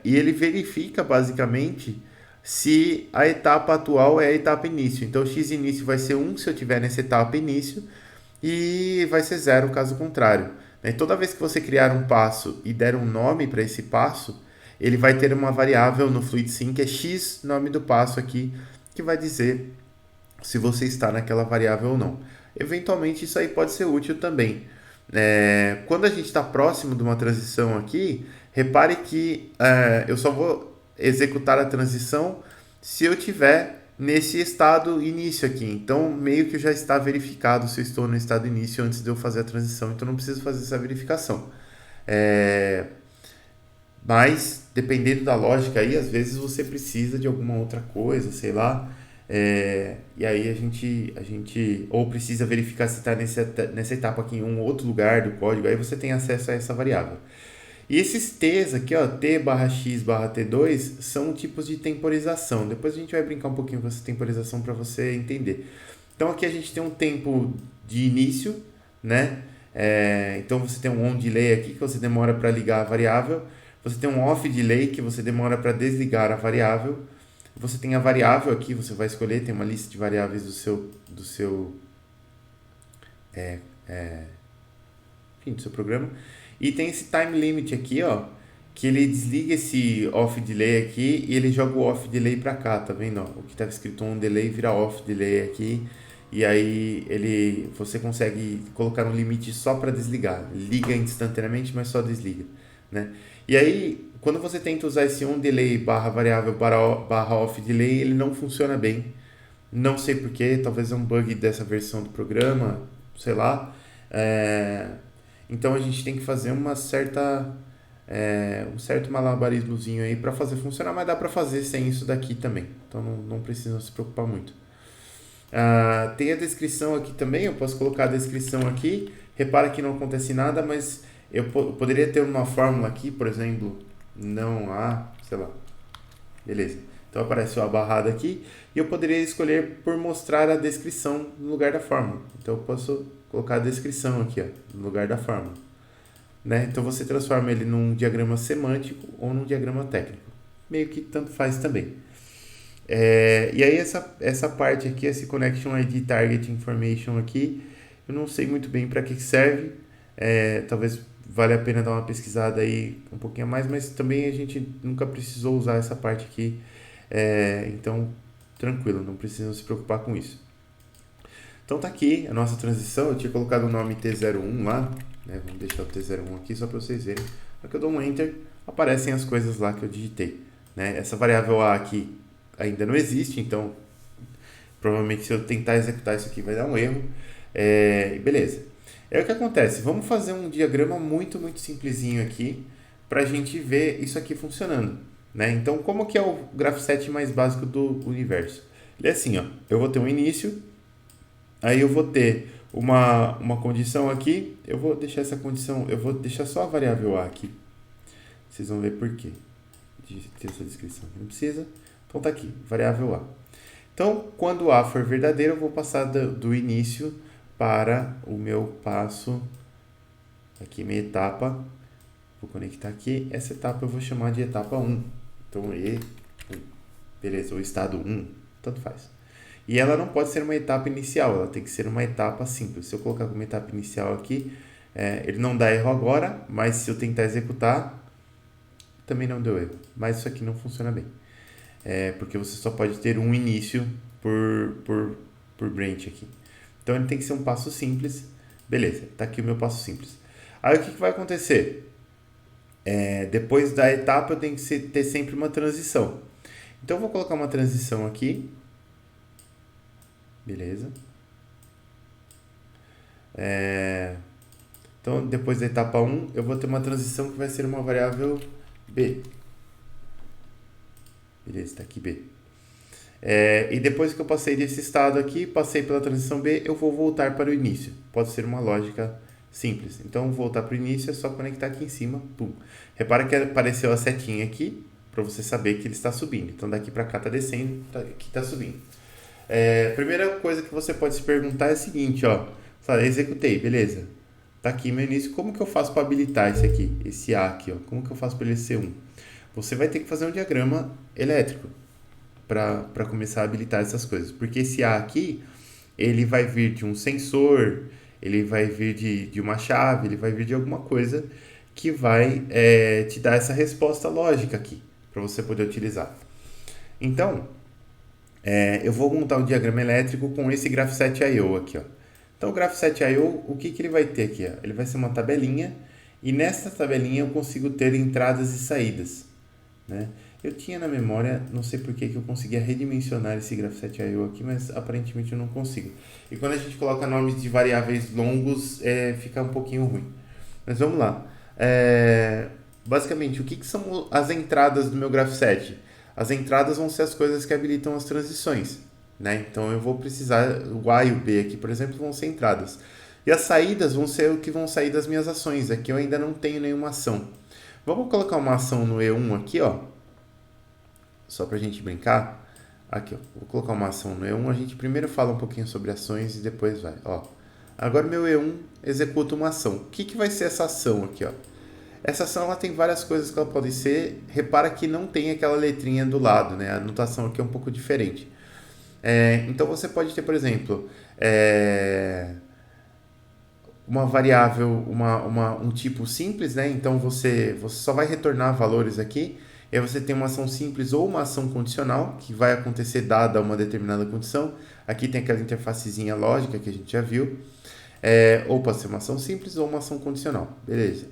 e ele verifica basicamente se a etapa atual é a etapa início. Então, o x início vai ser 1 se eu tiver nessa etapa início e vai ser 0 caso contrário. E toda vez que você criar um passo e der um nome para esse passo, ele vai ter uma variável no FluidSym que é x, nome do passo aqui, que vai dizer se você está naquela variável ou não. Eventualmente isso aí pode ser útil também. Quando a gente está próximo de uma transição aqui, repare que eu só vou executar a transição se eu tiver nesse estado início aqui. Então, meio que já está verificado se eu estou no estado início antes de eu fazer a transição. Então, não preciso fazer essa verificação. Mas, dependendo da lógica aí, às vezes você precisa de alguma outra coisa, sei lá. E aí a gente ou precisa verificar se está nessa etapa aqui em um outro lugar do código. Aí você tem acesso a essa variável. E esses t's aqui, ó, t barra x barra t2, são tipos de temporização. Depois a gente vai brincar um pouquinho com essa temporização para você entender. Então aqui a gente tem um tempo de início, né? Então você tem um on delay aqui que você demora para ligar a variável. Você tem um off delay que você demora para desligar a variável. Você tem a variável aqui, você vai escolher, tem uma lista de variáveis do seu programa. E tem esse time limit aqui, ó, que ele desliga esse off delay aqui e ele joga o off delay para cá, tá vendo? Ó? O que estava escrito on delay vira off delay aqui. E aí você consegue colocar um limite só para desligar. Liga instantaneamente, mas só desliga, né? E aí, quando você tenta usar esse on delay barra variável barra off delay, ele não funciona bem. Não sei porquê, talvez é um bug dessa versão do programa, sei lá. Então a gente tem que fazer um certo malabarismozinho aí para fazer funcionar, mas dá para fazer sem isso daqui também. Então não precisa se preocupar muito. Tem a descrição aqui também, eu posso colocar a descrição aqui. Repara que não acontece nada, mas eu poderia ter uma fórmula aqui, por exemplo, não há, sei lá. Beleza. Então aparece a barrada aqui e eu poderia escolher por mostrar a descrição no lugar da fórmula. Então eu posso colocar a descrição aqui, ó, no lugar da fórmula, né? Então você transforma ele num diagrama semântico ou num diagrama técnico. Meio que tanto faz também. E aí essa parte aqui, esse Connection ID Target Information aqui, eu não sei muito bem para que serve. Talvez valha a pena dar uma pesquisada aí um pouquinho a mais, mas também a gente nunca precisou usar essa parte aqui. Então, tranquilo, não precisam se preocupar com isso. Então tá aqui a nossa transição, eu tinha colocado o nome T01 lá, né? Vamos deixar o T01 aqui só para vocês verem. Na que eu dou um Enter, aparecem as coisas lá que eu digitei, né? Essa variável A aqui ainda não existe, então provavelmente se eu tentar executar isso aqui vai dar um erro. Beleza. O que acontece? Vamos fazer um diagrama muito simplesinho aqui para a gente ver isso aqui funcionando, né? Então, como que é o graph7 mais básico do universo? Ele é assim, ó, eu vou ter um início, aí eu vou ter uma condição aqui, eu vou deixar essa condição, eu vou deixar só a variável A aqui. Vocês vão ver por quê. Tem essa descrição aqui, não precisa. Então tá aqui, variável A. Então, quando A for verdadeiro, eu vou passar do início para o meu passo, aqui minha etapa, vou conectar aqui, essa etapa eu vou chamar de etapa 1. Então, beleza, o estado 1, tanto faz. E ela não pode ser uma etapa inicial, ela tem que ser uma etapa simples. Se eu colocar como etapa inicial aqui, ele não dá erro agora, mas se eu tentar executar, também não deu erro. Mas isso aqui não funciona bem. Porque você só pode ter um início por branch aqui. Então ele tem que ser um passo simples. Beleza, tá aqui o meu passo simples. Aí o que vai acontecer? Depois da etapa eu tenho que ter sempre uma transição. Então eu vou colocar uma transição aqui. Beleza. Então depois da etapa 1 eu vou ter uma transição que vai ser uma variável B. Beleza, tá aqui B. E depois que eu passei desse estado aqui, passei pela transição B, eu vou voltar para o início. Pode ser uma lógica simples. Então, voltar para o início é só conectar aqui em cima. Pum. Repara que apareceu a setinha aqui, para você saber que ele está subindo. Então daqui para cá está descendo, aqui está subindo. Primeira coisa que você pode se perguntar é a seguinte, ó. Executei, beleza. Tá aqui meu início. Como que eu faço para habilitar esse aqui, esse A aqui, ó? Como que eu faço para ele ser 1? Você vai ter que fazer um diagrama elétrico para começar a habilitar essas coisas. Porque esse A aqui, ele vai vir de um sensor, ele vai vir de uma chave, ele vai vir de alguma coisa que vai te dar essa resposta lógica aqui, para você poder utilizar. Então, eu vou montar um diagrama elétrico com esse Graph7io aqui, ó. Então, o Graph7io, o que ele vai ter aqui? Ó? Ele vai ser uma tabelinha, e nessa tabelinha eu consigo ter entradas e saídas, né? Eu tinha na memória, não sei por que eu conseguia redimensionar esse Graph7io aqui, mas aparentemente eu não consigo. E quando a gente coloca nomes de variáveis longos, fica um pouquinho ruim. Mas vamos lá. Basicamente, o que são as entradas do meu Graph7? As entradas vão ser as coisas que habilitam as transições, né? Então eu vou precisar, o A e o B aqui, por exemplo, vão ser entradas. E as saídas vão ser o que vão sair das minhas ações. Aqui eu ainda não tenho nenhuma ação. Vamos colocar uma ação no E1 aqui, ó. Só pra gente brincar. Aqui, ó. Vou colocar uma ação no E1. A gente primeiro fala um pouquinho sobre ações e depois vai. Ó. Agora meu E1 executa uma ação. O que vai ser essa ação aqui, ó? Essa ação ela tem várias coisas que ela pode ser. Repara que não tem aquela letrinha do lado, né? A anotação aqui é um pouco diferente. Então você pode ter, por exemplo, uma variável, um tipo simples, né? Então você só vai retornar valores aqui. E aí você tem uma ação simples ou uma ação condicional, que vai acontecer dada uma determinada condição. Aqui tem aquela interfacezinha lógica que a gente já viu. Ou pode ser uma ação simples ou uma ação condicional. Beleza.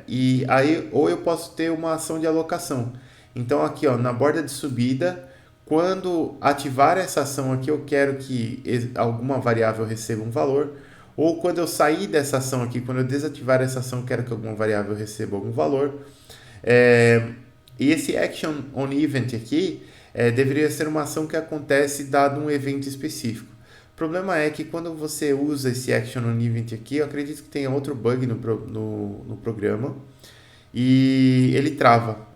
E aí, ou eu posso ter uma ação de alocação. Então aqui, ó, na borda de subida, quando ativar essa ação aqui, eu quero que alguma variável receba um valor. Ou quando eu sair dessa ação aqui, quando eu desativar essa ação, eu quero que alguma variável receba algum valor. E esse Action on Event aqui deveria ser uma ação que acontece dado um evento específico. O problema é que quando você usa esse Action on Event aqui, eu acredito que tenha outro bug no programa e ele trava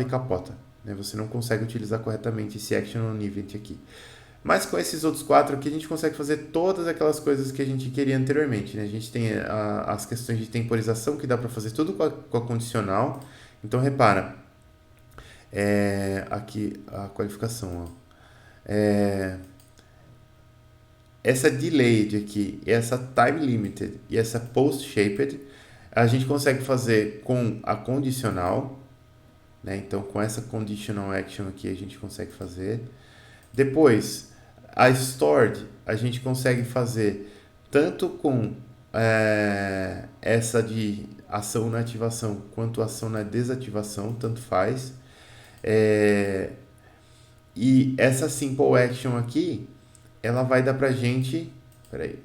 e capota, né? Você não consegue utilizar corretamente esse Action on Event aqui. Mas com esses outros 4 aqui, a gente consegue fazer todas aquelas coisas que a gente queria anteriormente, né? A gente tem as questões de temporização, que dá para fazer tudo com a condicional. Então, repara, aqui a qualificação, ó. Essa delayed aqui, essa time limited e essa post shaped, a gente consegue fazer com a condicional, né? Então, com essa conditional action aqui, a gente consegue fazer. Depois, a stored, a gente consegue fazer tanto com essa de ação na ativação quanto ação na desativação, tanto faz. E essa simple action aqui, ela vai dar pra gente... Peraí.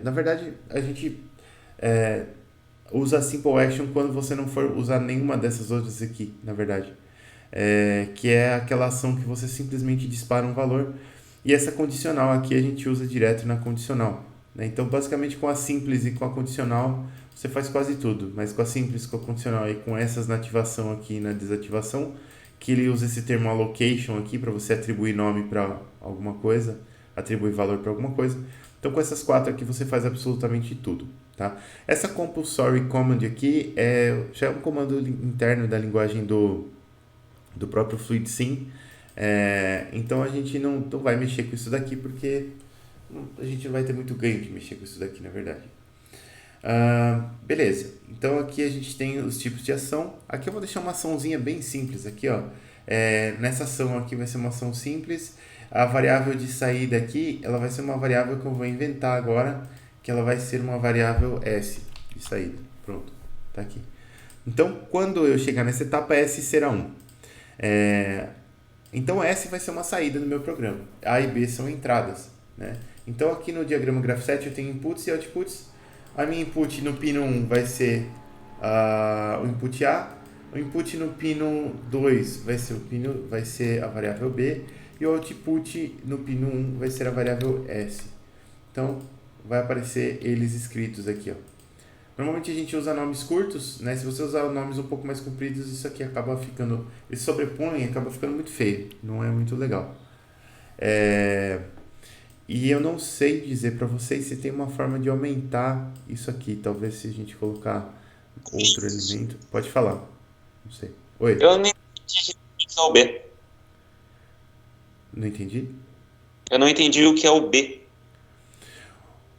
Na verdade, a gente usa a simple action quando você não for usar nenhuma dessas outras aqui, na verdade. Que é aquela ação que você simplesmente dispara um valor. E essa condicional aqui a gente usa direto na condicional, né? Então, basicamente, com a simples e com a condicional, você faz quase tudo. Mas com a simples, com a condicional e com essas na ativação aqui e na desativação, que ele usa esse termo allocation aqui para você atribuir nome para alguma coisa, atribuir valor para alguma coisa. Então, com essas 4 aqui, você faz absolutamente tudo, tá? Essa compulsory command aqui já é um comando interno da linguagem do próprio FluidSim. Então a gente não vai mexer com isso daqui porque a gente não vai ter muito ganho de mexer com isso daqui, na verdade. Beleza, então aqui a gente tem os tipos de ação. Aqui eu vou deixar uma açãozinha bem simples aqui, ó. Nessa ação aqui vai ser uma ação simples. A variável de saída aqui, ela vai ser uma variável que eu vou inventar agora, que ela vai ser uma variável S de saída. Pronto, tá aqui. Então quando eu chegar nessa etapa, S será 1. Então S vai ser uma saída do meu programa. A e B são entradas, né? Então aqui no diagrama Graph7 eu tenho inputs e outputs. A minha input no pino 1 vai ser o input A. O input no pino 2 vai ser a variável B. E o output no pino 1 vai ser a variável S. Então vai aparecer eles escritos aqui, ó. Normalmente a gente usa nomes curtos, né? Se você usar nomes um pouco mais compridos, isso aqui acaba ficando... Eles sobrepõem e acaba ficando muito feio. Não é muito legal. E eu não sei dizer para vocês se tem uma forma de aumentar isso aqui. Talvez se a gente colocar outro elemento... Pode falar. Não sei. Oi? Eu não entendi o que é o B. Não entendi? Eu não entendi o que é o B.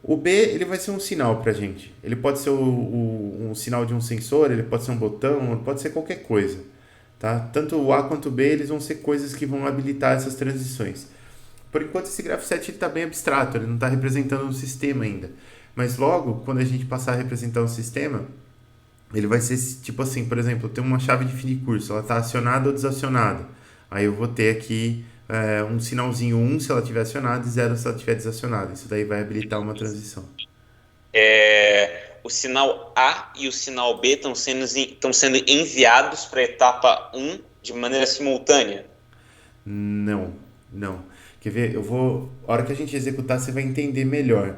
O B, ele vai ser um sinal pra gente. Ele pode ser um sinal de um sensor, ele pode ser um botão, pode ser qualquer coisa. Tá? Tanto o A quanto o B, eles vão ser coisas que vão habilitar essas transições. Por enquanto, esse grafo 7 está bem abstrato, ele não está representando um sistema ainda. Mas logo, quando a gente passar a representar um sistema, ele vai ser tipo assim, por exemplo, eu tenho uma chave de fim de curso, ela está acionada ou desacionada. Aí eu vou ter aqui um sinalzinho 1 se ela estiver acionada e 0 se ela estiver desacionada. Isso daí vai habilitar uma transição. O sinal A e o sinal B estão sendo enviados para a etapa 1 de maneira simultânea? Não, não. Quer ver? A hora que a gente executar, você vai entender melhor.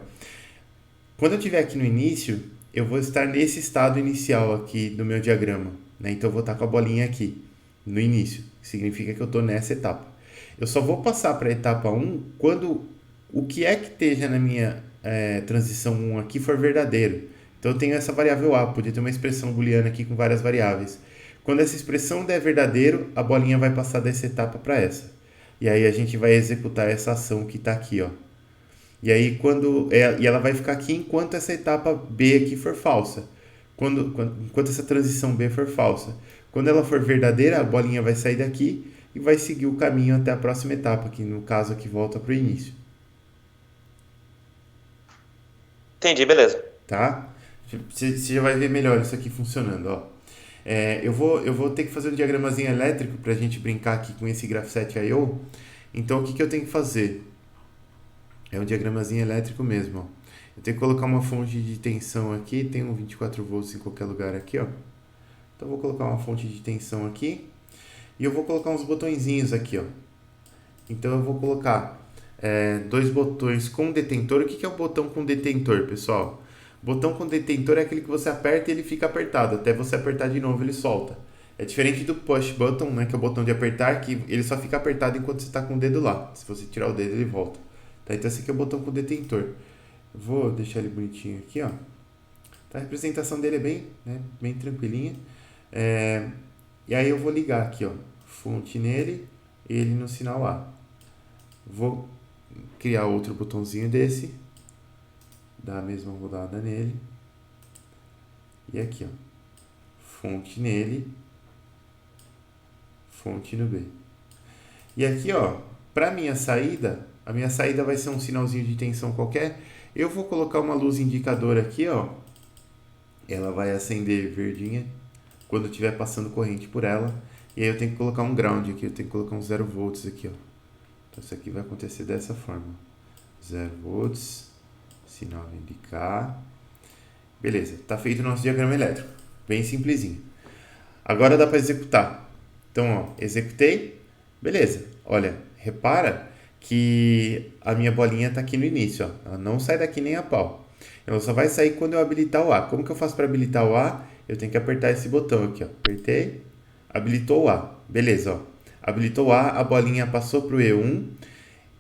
Quando eu estiver aqui no início, eu vou estar nesse estado inicial aqui do meu diagrama, né? Então eu vou estar com a bolinha aqui no início. Significa que eu estou nessa etapa. Eu só vou passar para a etapa 1 quando o que é que esteja na minha transição 1 aqui for verdadeiro. Então eu tenho essa variável A, podia ter uma expressão booleana aqui com várias variáveis. Quando essa expressão der verdadeiro, a bolinha vai passar dessa etapa para essa. E aí a gente vai executar essa ação que está aqui, ó. E aí e ela vai ficar aqui enquanto essa etapa B aqui for falsa. Enquanto essa transição B for falsa. Quando ela for verdadeira, a bolinha vai sair daqui e vai seguir o caminho até a próxima etapa, que no caso aqui volta para o início. Entendi, beleza. Tá? Você já vai ver melhor isso aqui funcionando, ó. Eu vou ter que fazer um diagramazinho elétrico para a gente brincar aqui com esse Graph7io. Então, o que eu tenho que fazer? É um diagramazinho elétrico mesmo, ó. Eu tenho que colocar uma fonte de tensão aqui, tem um 24 volts em qualquer lugar aqui, ó. Então, eu vou colocar uma fonte de tensão aqui e eu vou colocar uns botõezinhos aqui, ó. Então, eu vou colocar dois botões com detentor. O que é um botão com detentor, pessoal? Botão com detentor é aquele que você aperta e ele fica apertado. Até você apertar de novo, ele solta. É diferente do push button, né, que é o botão de apertar, que ele só fica apertado enquanto você está com o dedo lá. Se você tirar o dedo, ele volta. Tá? Então esse aqui é o botão com detentor. Vou deixar ele bonitinho aqui, ó. Tá? A representação dele é bem tranquilinha. E aí eu vou ligar aqui, ó, fonte nele, ele no sinal A. Vou criar outro botãozinho desse. Dar a mesma rodada nele. E aqui, ó. Fonte nele. Fonte no B. E aqui, ó, para minha saída, a minha saída vai ser um sinalzinho de tensão qualquer. Eu vou colocar uma luz indicadora aqui, ó. Ela vai acender verdinha quando estiver passando corrente por ela. E aí eu tenho que colocar um ground aqui, eu tenho que colocar um 0 volts aqui, ó. Então isso aqui vai acontecer dessa forma. 0 volts. Sinal vai indicar. Beleza, tá feito o nosso diagrama elétrico. Bem simplesinho. Agora dá para executar. Então, ó, executei. Beleza. Olha, repara que a minha bolinha tá aqui no início, ó. Ela não sai daqui nem a pau. Ela só vai sair quando eu habilitar o A. Como que eu faço para habilitar o A? Eu tenho que apertar esse botão aqui, ó. Apertei. Habilitou o A. Beleza, ó. Habilitou o A, a bolinha passou pro E1.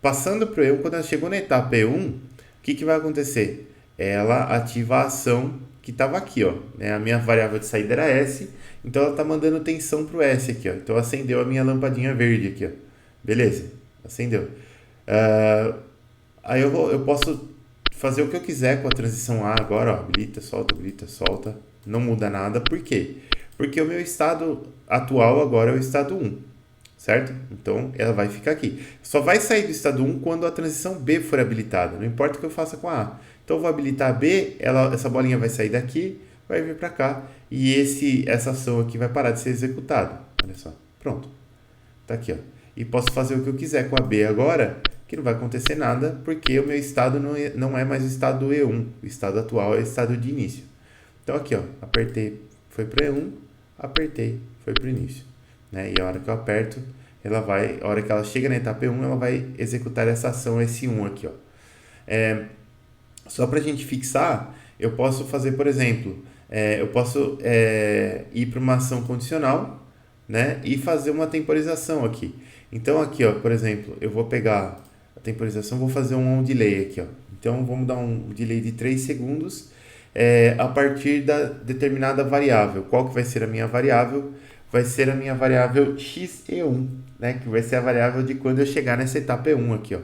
Passando pro E1, quando ela chegou na etapa E1, o que vai acontecer? Ela ativa a ação que estava aqui, ó. A minha variável de saída era S, então ela está mandando tensão para o S aqui, ó. Então acendeu a minha lampadinha verde aqui, ó. Beleza, acendeu. Aí eu posso fazer o que eu quiser com a transição A agora, ó. Habilita, solta. Não muda nada. Por quê? Porque o meu estado atual agora é o estado 1. Certo? Então, ela vai ficar aqui. Só vai sair do estado 1 quando a transição B for habilitada. Não importa o que eu faça com a A. Então, eu vou habilitar a B, essa bolinha vai sair daqui, vai vir para cá. E essa ação aqui vai parar de ser executada. Olha só. Pronto. Tá aqui, ó. E posso fazer o que eu quiser com a B agora, que não vai acontecer nada, porque o meu estado não é mais o estado E1. O estado atual é o estado de início. Então, aqui, ó. Apertei, foi para E1. Apertei, foi para o início. Né? E a hora que eu aperto, a hora que ela chega na etapa 1, ela vai executar essa ação S1 aqui, ó. Só para a gente fixar, eu posso fazer, por exemplo, eu posso ir para uma ação condicional, né, e fazer uma temporização aqui. Então aqui, ó, por exemplo, eu vou pegar a temporização, vou fazer um delay aqui, ó. Então vamos dar um delay de 3 segundos a partir da determinada variável. Qual que vai ser a minha variável? Vai ser a minha variável xe1, né, que vai ser a variável de quando eu chegar nessa etapa E1 aqui, ó.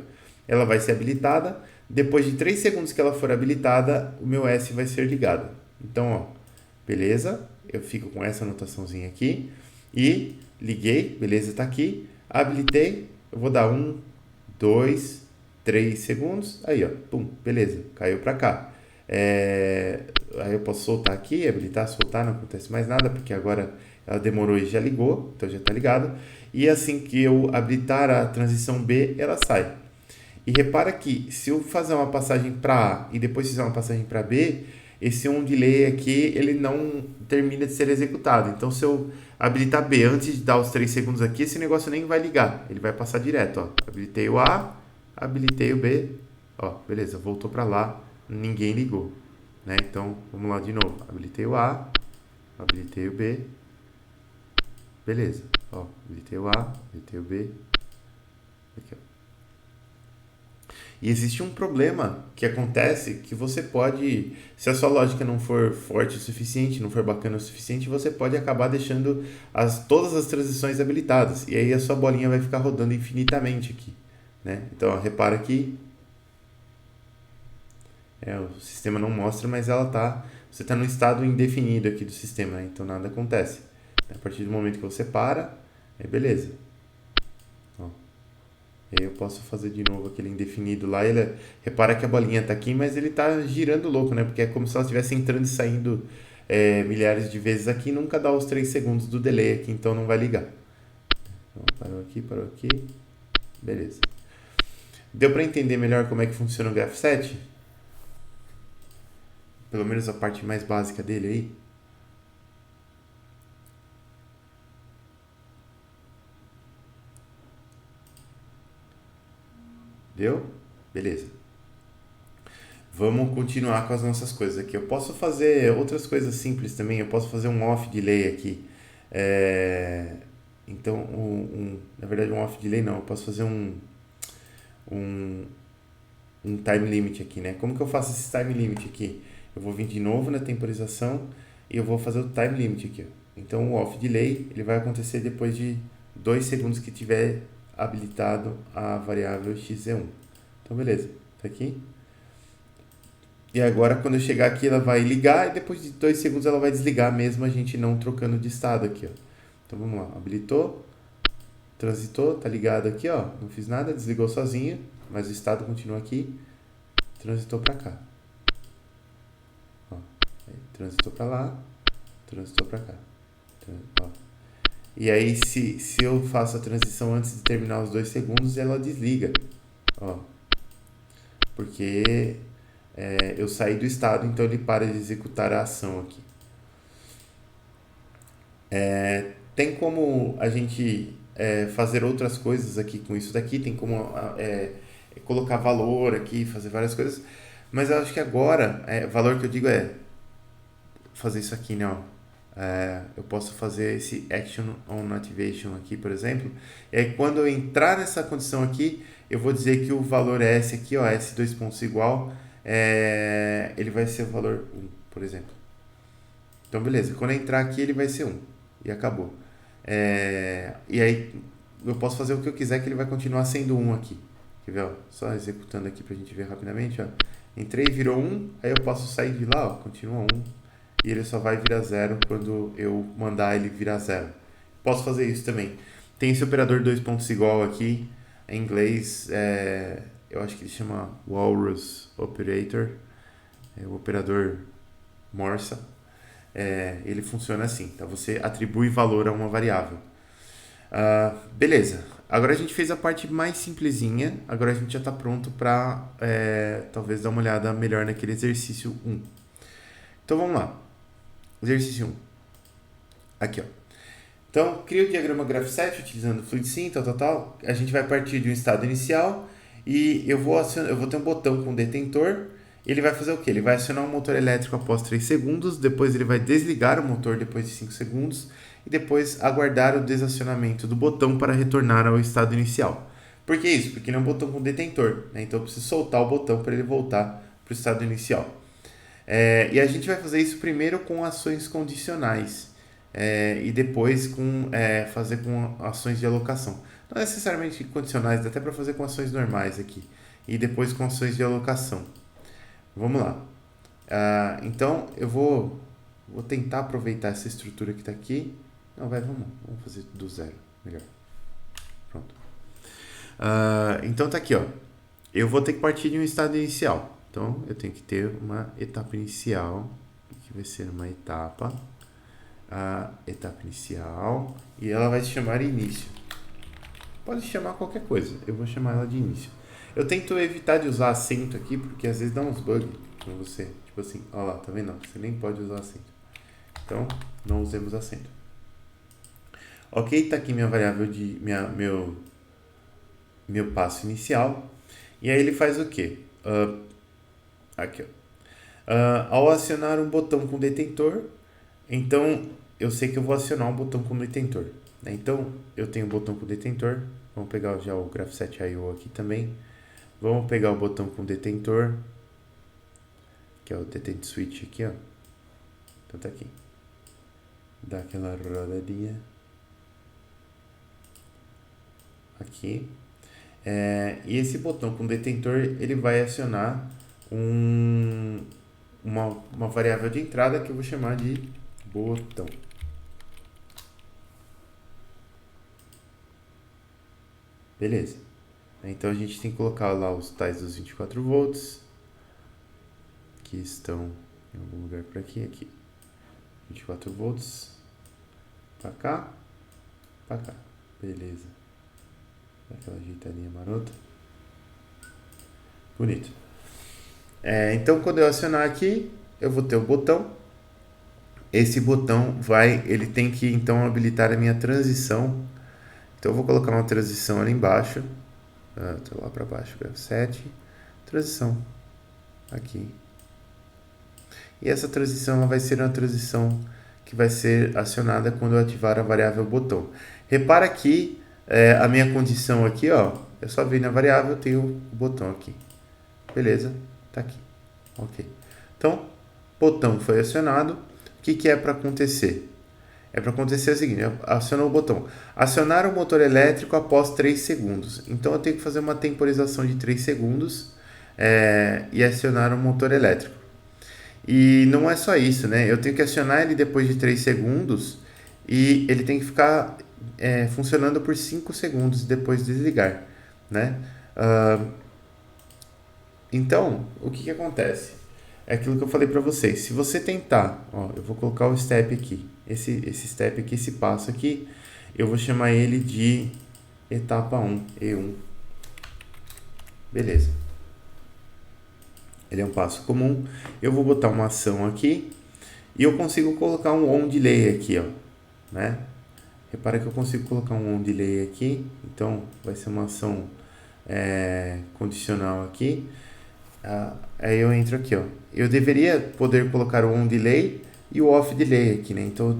Ela vai ser habilitada, depois de 3 segundos que ela for habilitada, o meu S vai ser ligado. Então, ó, beleza, eu fico com essa anotaçãozinha aqui e liguei, beleza, tá aqui, habilitei, eu vou dar 1, 2, 3 segundos, aí ó, pum, beleza, caiu para cá. Aí eu posso soltar aqui, habilitar, soltar, não acontece mais nada, porque agora ela demorou e já ligou, então já está ligado. E assim que eu habilitar a transição B, ela sai. E repara que se eu fazer uma passagem para A e depois fizer uma passagem para B, esse delay aqui, ele não termina de ser executado. Então, se eu habilitar B antes de dar os 3 segundos aqui, esse negócio nem vai ligar. Ele vai passar direto, ó. Habilitei o A, habilitei o B, ó, beleza, voltou para lá, ninguém ligou, né? Então, vamos lá de novo. Habilitei o A, habilitei o B, beleza, ó, habilitei o A, habilitei o B, aqui, ó. E existe um problema que acontece que você pode, se a sua lógica não for forte o suficiente, não for bacana o suficiente, você pode acabar deixando todas as transições habilitadas. E aí a sua bolinha vai ficar rodando infinitamente aqui, né? Então, ó, repara que o sistema não mostra, mas você está no estado indefinido aqui do sistema, né? Então nada acontece. A partir do momento que você para, beleza. Ó. E aí eu posso fazer de novo aquele indefinido lá. Repara que a bolinha está aqui, mas ele está girando louco, né? Porque é como se ela estivesse entrando e saindo milhares de vezes aqui e nunca dá os 3 segundos do delay aqui, então não vai ligar. Então, parou aqui. Beleza. Deu para entender melhor como é que funciona o Graph7? Pelo menos a parte mais básica dele aí. Deu? Beleza. Vamos continuar com as nossas coisas aqui. Eu posso fazer outras coisas simples também. Eu posso fazer um off delay aqui. Então, na verdade, um off delay não. Eu posso fazer um time limit aqui, né? Como que eu faço esse time limit aqui? Eu vou vir de novo na temporização e eu vou fazer o time limit aqui, ó. Então, o off delay ele vai acontecer depois de 2 segundos que tiver habilitado a variável xe1. Então, beleza. Tá aqui. E agora, quando eu chegar aqui, ela vai ligar e depois de 2 segundos ela vai desligar mesmo a gente não trocando de estado aqui, ó. Então, vamos lá. Habilitou. Transitou. Tá ligado aqui, ó. Não fiz nada. Desligou sozinho. Mas o estado continua aqui. Transitou para cá. Ó. Aí, transitou para lá. Transitou para cá. Ó. E aí, se eu faço a transição antes de terminar os 2 segundos, ela desliga. Ó. Porque eu saí do estado, então ele para de executar a ação aqui. Tem como a gente fazer outras coisas aqui com isso daqui, tem como colocar valor aqui, fazer várias coisas, mas eu acho que agora, valor que eu digo fazer isso aqui, né? Ó. Eu posso fazer esse action on activation aqui, por exemplo, e aí quando eu entrar nessa condição aqui, eu vou dizer que o valor é S aqui, ó, S 2 pontos igual, ele vai ser o valor 1, por exemplo. Então, beleza, quando eu entrar aqui, ele vai ser 1, e acabou. E aí, eu posso fazer o que eu quiser, que ele vai continuar sendo 1 aqui. Quer ver, ó? Só executando aqui pra gente ver rapidamente, ó. Entrei, virou 1, aí eu posso sair de lá, ó, continua 1, e ele só vai virar 0 quando eu mandar ele virar 0. Posso fazer isso também. Tem esse operador 2 pontos igual aqui, em inglês, eu acho que ele chama Walrus Operator, o operador Morsa. Ele funciona assim, tá? Você atribui valor a uma variável. Beleza, agora a gente fez a parte mais simplesinha, agora a gente já está pronto para talvez dar uma olhada melhor naquele exercício 1. Então vamos lá, exercício 1, aqui ó. Então, cria o diagrama Graph7 utilizando FluidSym, tal. A gente vai partir de um estado inicial e eu vou ter um botão com detentor ele vai fazer o quê? Ele vai acionar o motor elétrico após 3 segundos, depois ele vai desligar o motor depois de 5 segundos e depois aguardar o desacionamento do botão para retornar ao estado inicial. Por que isso? Porque ele é um botão com detentor, né? Então eu preciso soltar o botão para ele voltar para o estado inicial. E a gente vai fazer isso primeiro com ações condicionais e depois fazer com ações de alocação. Não necessariamente condicionais, dá até para fazer com ações normais aqui. E depois com ações de alocação. Vamos lá. Então eu vou tentar aproveitar essa estrutura que está aqui. Não, vamos fazer do zero. Melhor. Pronto. Então tá aqui, ó. Eu vou ter que partir de um estado inicial. Então eu tenho que ter uma etapa inicial, que vai ser uma etapa. A etapa inicial. E ela vai se chamar início. Pode chamar qualquer coisa. Eu vou chamar ela de início. Eu tento evitar de usar acento aqui, porque às vezes dá uns bugs com você. Tipo assim, ó lá, tá vendo? Você nem pode usar acento. Então, não usemos acento. Ok, tá aqui minha variável de meu passo inicial. E aí ele faz o quê? Aqui, ó. Ao acionar um botão com detentor, então eu sei que eu vou acionar um botão com detentor. Né? Então, eu tenho um botão com detentor. Vamos pegar já o Graph7io aqui também. Vamos pegar o botão com detentor, que é o detent switch aqui, ó. Então tá aqui. Dá aquela rodadinha. Aqui. E esse botão com detentor, ele vai acionar uma variável de entrada que eu vou chamar de botão. Beleza. Então a gente tem que colocar lá os tais dos 24 volts, que estão em algum lugar por aqui, 24 volts, pra cá, beleza. Dá aquela ajeitadinha marota. Bonito. Então quando eu acionar aqui, eu vou ter o botão. Esse botão ele tem que então habilitar a minha transição. Então eu vou colocar uma transição ali embaixo. Tô lá para baixo, Graph7, transição, aqui. E essa transição ela vai ser uma transição que vai ser acionada quando eu ativar a variável botão. Repara que a minha condição aqui, ó, eu só venho na variável, eu tenho o botão aqui. Beleza, tá aqui. Ok. Então, botão foi acionado. O que é para acontecer? É para acontecer o seguinte, acionou o botão. Acionar o motor elétrico após 3 segundos. Então eu tenho que fazer uma temporização de 3 segundos e acionar o motor elétrico. E não é só isso, né? Eu tenho que acionar ele depois de 3 segundos e ele tem que ficar funcionando por 5 segundos e depois desligar, né? Então, o que acontece? É aquilo que eu falei para vocês. Se você tentar, eu vou colocar o step aqui. Esse step aqui, esse passo aqui, eu vou chamar ele de etapa 1, E1. Beleza. Ele é um passo comum. Eu vou botar uma ação aqui e eu consigo colocar um on delay aqui, ó, né? Repara que eu consigo colocar um on delay aqui. Então, vai ser uma ação condicional aqui. Aí eu entro aqui, ó. Eu deveria poder colocar o on delay e o off delay aqui, né? Então eu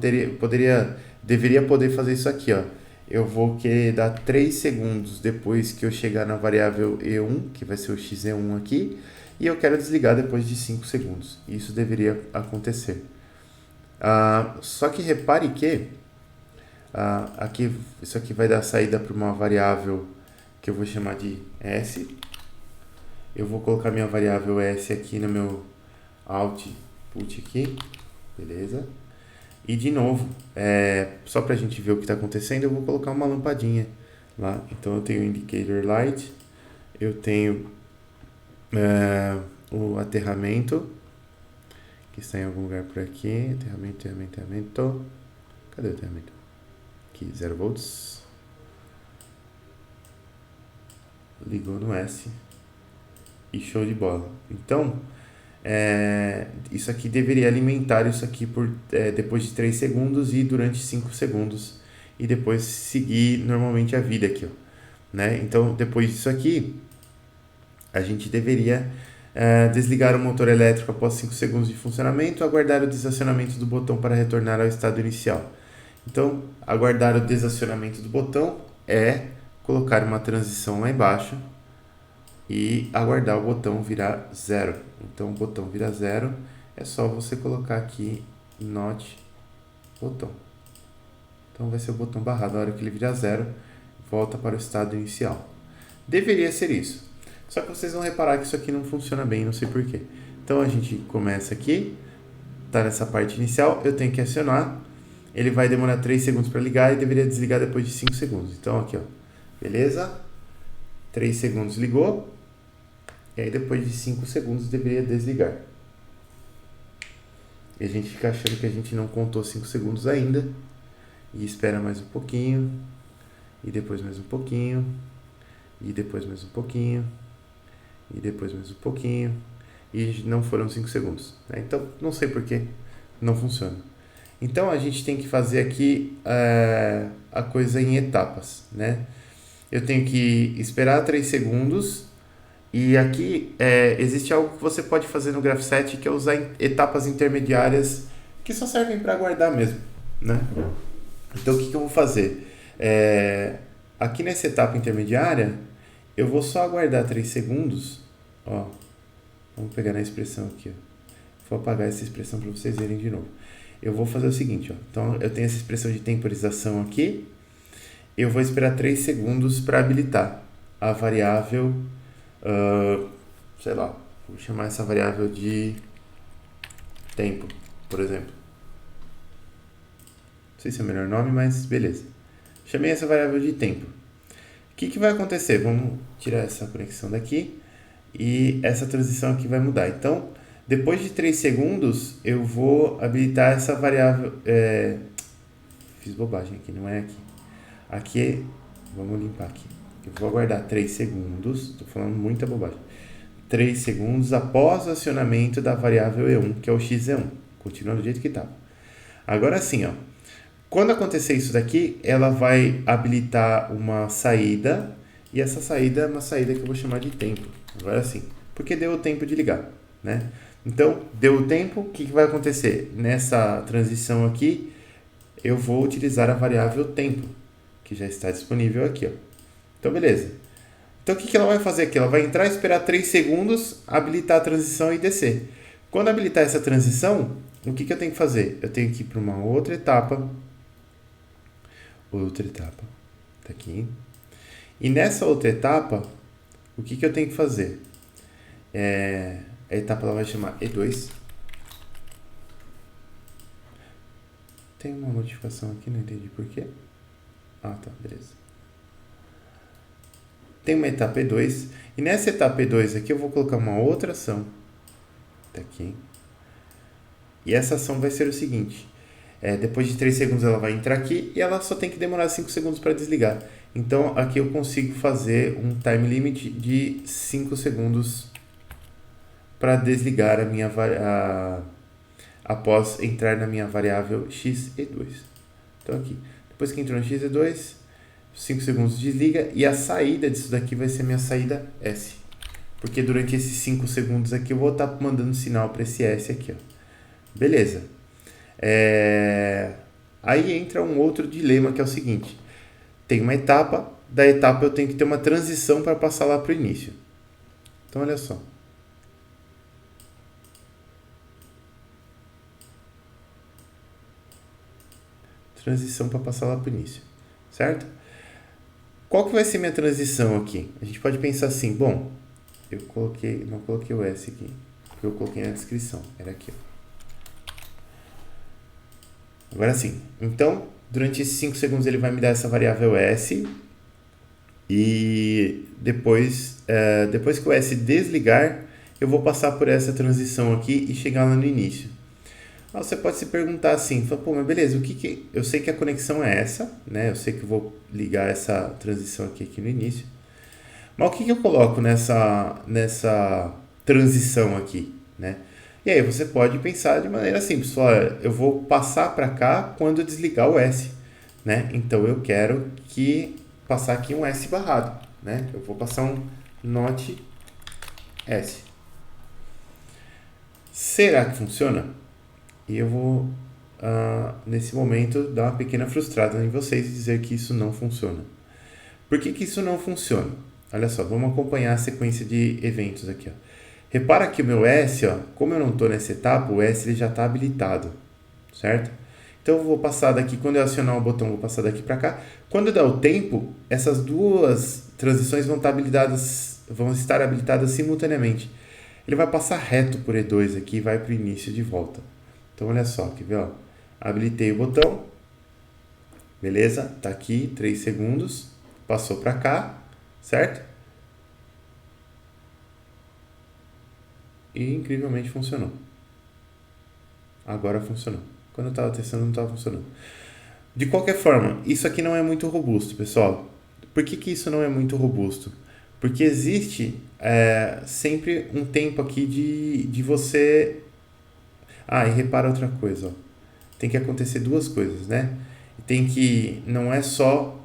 deveria poder fazer isso aqui, ó. Eu vou querer dar 3 segundos depois que eu chegar na variável E1, que vai ser o XE1 aqui, e eu quero desligar depois de 5 segundos. Isso deveria acontecer. Só que repare que isso aqui vai dar saída para uma variável que eu vou chamar de S. Eu vou colocar minha variável S aqui no meu output aqui, beleza? E de novo, só para a gente ver o que está acontecendo, eu vou colocar uma lampadinha lá. Então eu tenho o indicator light, eu tenho o aterramento, que está em algum lugar por aqui, aterramento. Cadê o aterramento? Aqui, 0 volts. Ligou no S. E show de bola. Então, isso aqui deveria alimentar isso aqui por depois de 3 segundos e durante 5 segundos. E depois seguir normalmente a vida aqui, ó, né? Então, depois disso aqui, a gente deveria Desligar o motor elétrico após 5 segundos de funcionamento, aguardar o desacionamento do botão para retornar ao estado inicial. Então, aguardar o desacionamento do botão é colocar uma transição lá embaixo e aguardar o botão virar 0. Então, o botão vira 0, é só você colocar aqui not botão. Então, vai ser o botão barrado. A hora que ele virar 0, volta para o estado inicial. Deveria ser isso. Só que vocês vão reparar que isso aqui não funciona bem, não sei porquê. Então, a gente começa aqui, tá nessa parte inicial, eu tenho que acionar. Ele vai demorar 3 segundos para ligar e deveria desligar depois de 5 segundos. Então, aqui, ó. Beleza? 3 segundos ligou. E aí, depois de 5 segundos, deveria desligar. E a gente fica achando que a gente não contou 5 segundos ainda. E espera mais um pouquinho. E depois mais um pouquinho. E depois mais um pouquinho. E depois mais um pouquinho. E não foram 5 segundos. Né? Então, não sei por que não funciona. Então, a gente tem que fazer aqui a coisa em etapas. Né? Eu tenho que esperar 3 segundos. E aqui existe algo que você pode fazer no Graph7, que é usar etapas intermediárias que só servem para aguardar mesmo. Né? Então, o que eu vou fazer? Aqui nessa etapa intermediária, eu vou só aguardar 3 segundos. Ó, vamos pegar na expressão aqui. Ó. Vou apagar essa expressão para vocês verem de novo. Eu vou fazer o seguinte. Ó. Então, eu tenho essa expressão de temporização aqui. Eu vou esperar 3 segundos para habilitar a variável, sei lá, vou chamar essa variável de tempo, por exemplo. Não sei se é o melhor nome, mas beleza. Chamei essa variável de tempo. O que vai acontecer? Vamos tirar essa conexão daqui e essa transição aqui vai mudar. Então, depois de 3 segundos, eu vou habilitar essa variável. Fiz bobagem aqui, não é aqui. Aqui, vamos limpar aqui. Eu vou aguardar 3 segundos, estou falando muita bobagem. 3 segundos após o acionamento da variável E1, que é o XE1. Continua do jeito que estava. Agora sim, ó. Quando acontecer isso daqui, ela vai habilitar uma saída, e essa saída é uma saída que eu vou chamar de tempo. Agora sim, porque deu o tempo de ligar, né? Então, deu o tempo, o que vai acontecer? Nessa transição aqui, eu vou utilizar a variável tempo, que já está disponível aqui, ó. Então, beleza. Então, o que ela vai fazer aqui? Ela vai entrar, esperar 3 segundos, habilitar a transição e descer. Quando habilitar essa transição, o que eu tenho que fazer? Eu tenho que ir para uma outra etapa. Tá aqui. E nessa outra etapa, o que eu tenho que fazer? A etapa ela vai chamar E2. Tem uma notificação aqui, não entendi por quê. Ah, tá, beleza. Tem uma etapa E2. E nessa etapa E2 aqui eu vou colocar uma outra ação. Tá aqui. E essa ação vai ser o seguinte. Depois de 3 segundos ela vai entrar aqui e ela só tem que demorar 5 segundos para desligar. Então aqui eu consigo fazer um time limit de 5 segundos para desligar a minha após entrar na minha variável XE2. Então aqui, depois que entrou no XE2, 5 segundos desliga e a saída disso daqui vai ser minha saída S. Porque durante esses 5 segundos aqui eu vou estar mandando sinal para esse S aqui, ó. Beleza. Aí entra um outro dilema que é o seguinte. Tem uma etapa, da etapa eu tenho que ter uma transição para passar lá para o início. Então olha só. Transição para passar lá para o início, certo? Qual que vai ser minha transição aqui? A gente pode pensar assim, bom, não coloquei o S aqui, porque eu coloquei na descrição, era aqui, ó. Agora sim, então, durante esses 5 segundos ele vai me dar essa variável S e depois que o S desligar, eu vou passar por essa transição aqui e chegar lá no início. Você pode se perguntar assim, pô, mas beleza, eu sei que a conexão é essa, né? Eu sei que eu vou ligar essa transição aqui no início. Mas o que eu coloco nessa transição aqui, né? E aí você pode pensar de maneira simples, eu vou passar para cá quando desligar o S, né? Então eu quero passar aqui um S barrado, né? Eu vou passar um not S. Será que funciona? E eu vou, nesse momento, dar uma pequena frustrada em vocês e dizer que isso não funciona. Por que que isso não funciona? Olha só, vamos acompanhar a sequência de eventos aqui. Ó. Repara que o meu S, ó, como eu não estou nessa etapa, o S ele já está habilitado, certo? Então eu vou passar daqui, quando eu acionar o botão, vou passar daqui para cá. Quando der o tempo, essas duas transições vão estar habilitadas simultaneamente. Ele vai passar reto por E2 aqui e vai para o início de volta. Então olha só, quer ver? Ó? Habilitei o botão, beleza? Tá aqui, 3 segundos, passou para cá, certo? E incrivelmente funcionou. Agora funcionou. Quando eu estava testando, não estava funcionando. De qualquer forma, isso aqui não é muito robusto, pessoal. Por que que isso não é muito robusto? Porque existe sempre um tempo aqui de você... Ah, e repara outra coisa, ó. Tem que acontecer duas coisas, né? Tem que... Não é só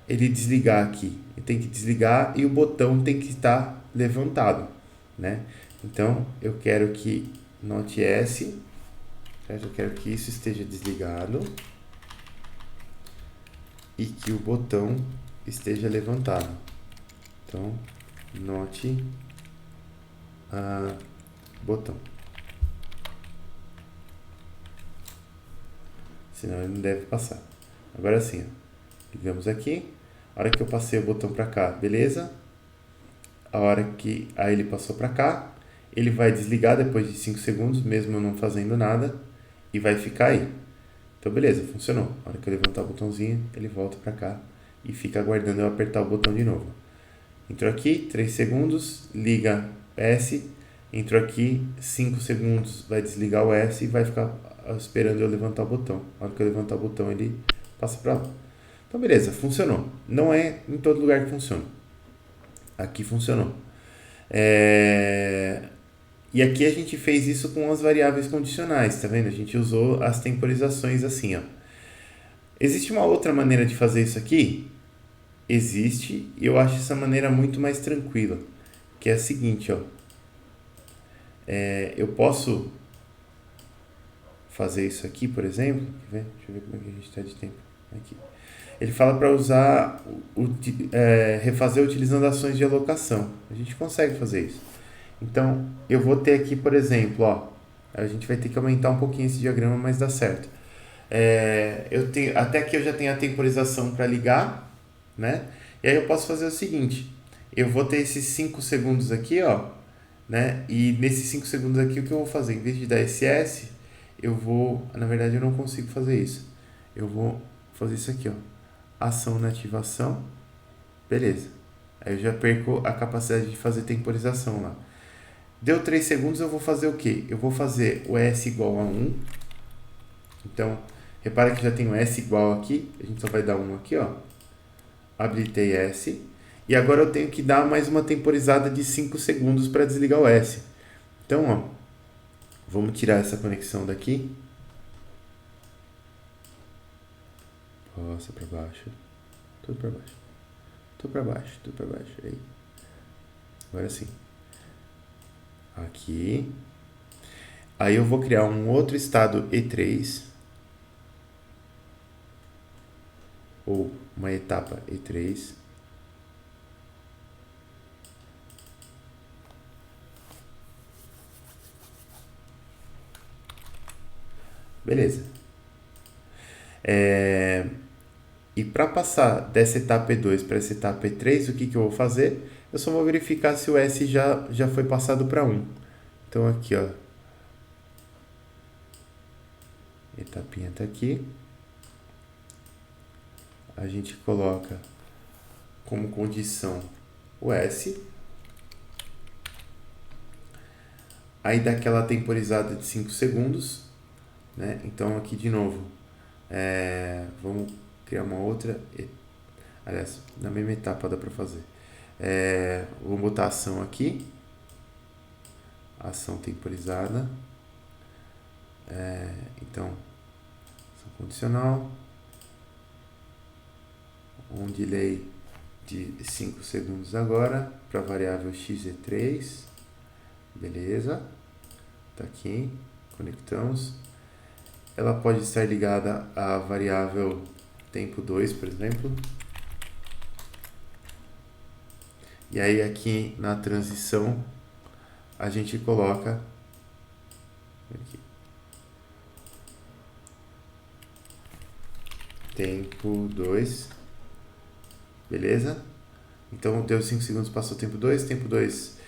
ele desligar aqui. Ele tem que desligar e o botão tem que estar levantado, né? Então, eu quero que note S, certo? Eu quero que isso esteja desligado e que o botão esteja levantado. Então, note botão. Senão ele não deve passar. Agora sim, ó. Ligamos aqui. A hora que eu passei o botão para cá, beleza? A hora que aí ele passou para cá, ele vai desligar depois de 5 segundos, mesmo eu não fazendo nada, e vai ficar aí. Então, beleza, funcionou. A hora que eu levantar o botãozinho, ele volta para cá e fica aguardando eu apertar o botão de novo. Entrou aqui, 3 segundos, liga S. Entrou aqui, 5 segundos, vai desligar o S e vai ficar esperando eu levantar o botão. A hora que eu levantar o botão, ele passa para lá. Então, beleza, funcionou. Não é em todo lugar que funciona. Aqui funcionou. E aqui a gente fez isso com as variáveis condicionais, tá vendo? A gente usou as temporizações assim, ó. Existe uma outra maneira de fazer isso aqui? Existe, e eu acho essa maneira muito mais tranquila, que é a seguinte, ó. Eu posso fazer isso aqui, por exemplo. Quer ver? Deixa eu ver como é que a gente está de tempo. Aqui. Ele fala para usar, refazer utilizando ações de alocação. A gente consegue fazer isso. Então, eu vou ter aqui, por exemplo, ó, a gente vai ter que aumentar um pouquinho esse diagrama, mas dá certo. Até aqui eu já tenho a temporização para ligar, né? E aí eu posso fazer o seguinte, eu vou ter esses 5 segundos aqui, ó, né? E nesses 5 segundos aqui, o que eu vou fazer? Em vez de dar esse S, na verdade eu não consigo fazer isso. Eu vou fazer isso aqui, ó. Ação na ativação, beleza. Aí eu já perco a capacidade de fazer temporização lá. Deu 3 segundos, eu vou fazer o quê? Eu vou fazer o S igual a 1. Então, repara que já tem o S igual aqui. A gente só vai dar 1 aqui, ó. Habilitei S. E agora eu tenho que dar mais uma temporizada de 5 segundos para desligar o S. Então, ó. Vamos tirar essa conexão daqui. Passa para baixo. Tudo para baixo. Tudo para baixo. Tudo para baixo. Aí. Agora sim. Aqui. Aí eu vou criar um outro estado E3. Ou uma etapa E3. Beleza. E para passar dessa etapa E2 para essa etapa E3, o que eu vou fazer? Eu só vou verificar se o S já foi passado para 1. Então aqui, ó. Etapinha está aqui. A gente coloca como condição o S. Aí dá aquela temporizada de 5 segundos. Né? Então aqui de novo. Vamos criar uma outra. Aliás, na mesma etapa dá para fazer. Vou botar ação aqui. Ação temporizada. Então, ação condicional. Um delay de 5 segundos agora. Para a variável x e 3. Beleza. Tá aqui, conectamos. Ela pode estar ligada à variável tempo 2, por exemplo. E aí aqui na transição a gente coloca aqui, tempo 2, beleza? Então deu 5 segundos, passou tempo 2, tempo 2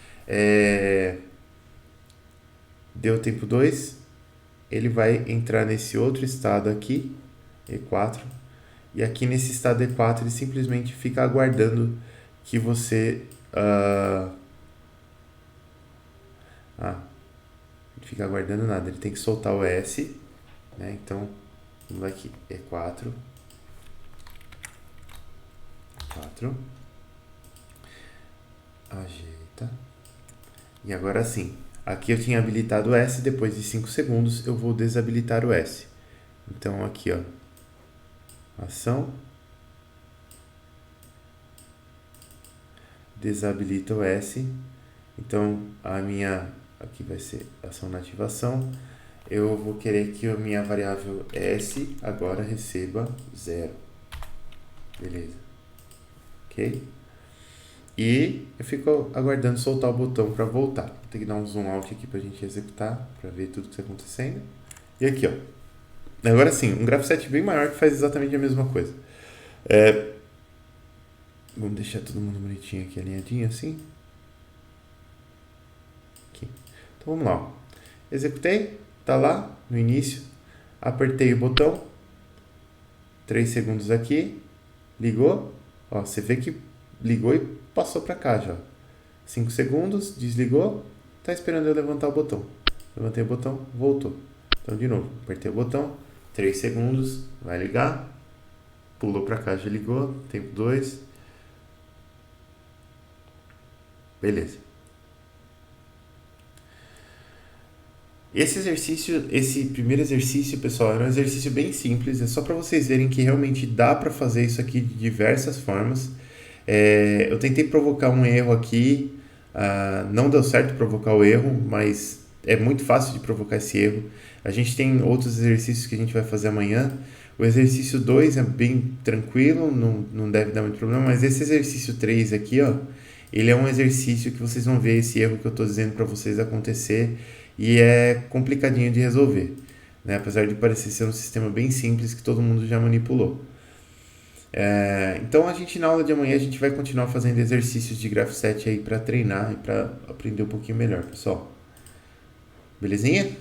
deu tempo 2, ele vai entrar nesse outro estado aqui, E4, e aqui nesse estado E4 ele simplesmente fica aguardando que você ele fica aguardando nada, ele tem que soltar o S, né? Então vamos aqui, E4, 4, ajeita, e agora sim, aqui eu tinha habilitado o S, depois de 5 segundos eu vou desabilitar o S. Então aqui, ó, ação, desabilita o S. Então a minha, aqui vai ser ação na ativação, eu vou querer que a minha variável S agora receba 0, beleza, ok? E eu fico aguardando soltar o botão para voltar. Vou ter que dar um zoom out aqui para a gente executar, para ver tudo que está acontecendo. E aqui, ó. Agora sim, um graph7 bem maior que faz exatamente a mesma coisa. Vamos deixar todo mundo bonitinho aqui, alinhadinho assim. Aqui. Então vamos lá. Ó. Executei, tá lá no início. Apertei o botão. 3 segundos aqui. Ligou. Ó, você vê que ligou e passou para cá já. 5 segundos, desligou, tá esperando eu levantar o botão. Levantei o botão, voltou. Então de novo, apertei o botão, 3 segundos, vai ligar, pulou para cá, já ligou, tempo 2. Beleza. Esse exercício, esse primeiro exercício, pessoal, é um exercício bem simples, é só para vocês verem que realmente dá para fazer isso aqui de diversas formas. Eu tentei provocar um erro aqui, não deu certo provocar o erro, mas é muito fácil de provocar esse erro. A gente tem outros exercícios que a gente vai fazer amanhã. O exercício 2 é bem tranquilo, não deve dar muito problema, mas esse exercício 3 aqui, ó, ele é um exercício que vocês vão ver esse erro que eu estou dizendo para vocês acontecer e é complicadinho de resolver, né? Apesar de parecer ser um sistema bem simples que todo mundo já manipulou. Então a gente na aula de amanhã a gente vai continuar fazendo exercícios de graph7 aí para treinar e para aprender um pouquinho melhor, pessoal. Belezinha?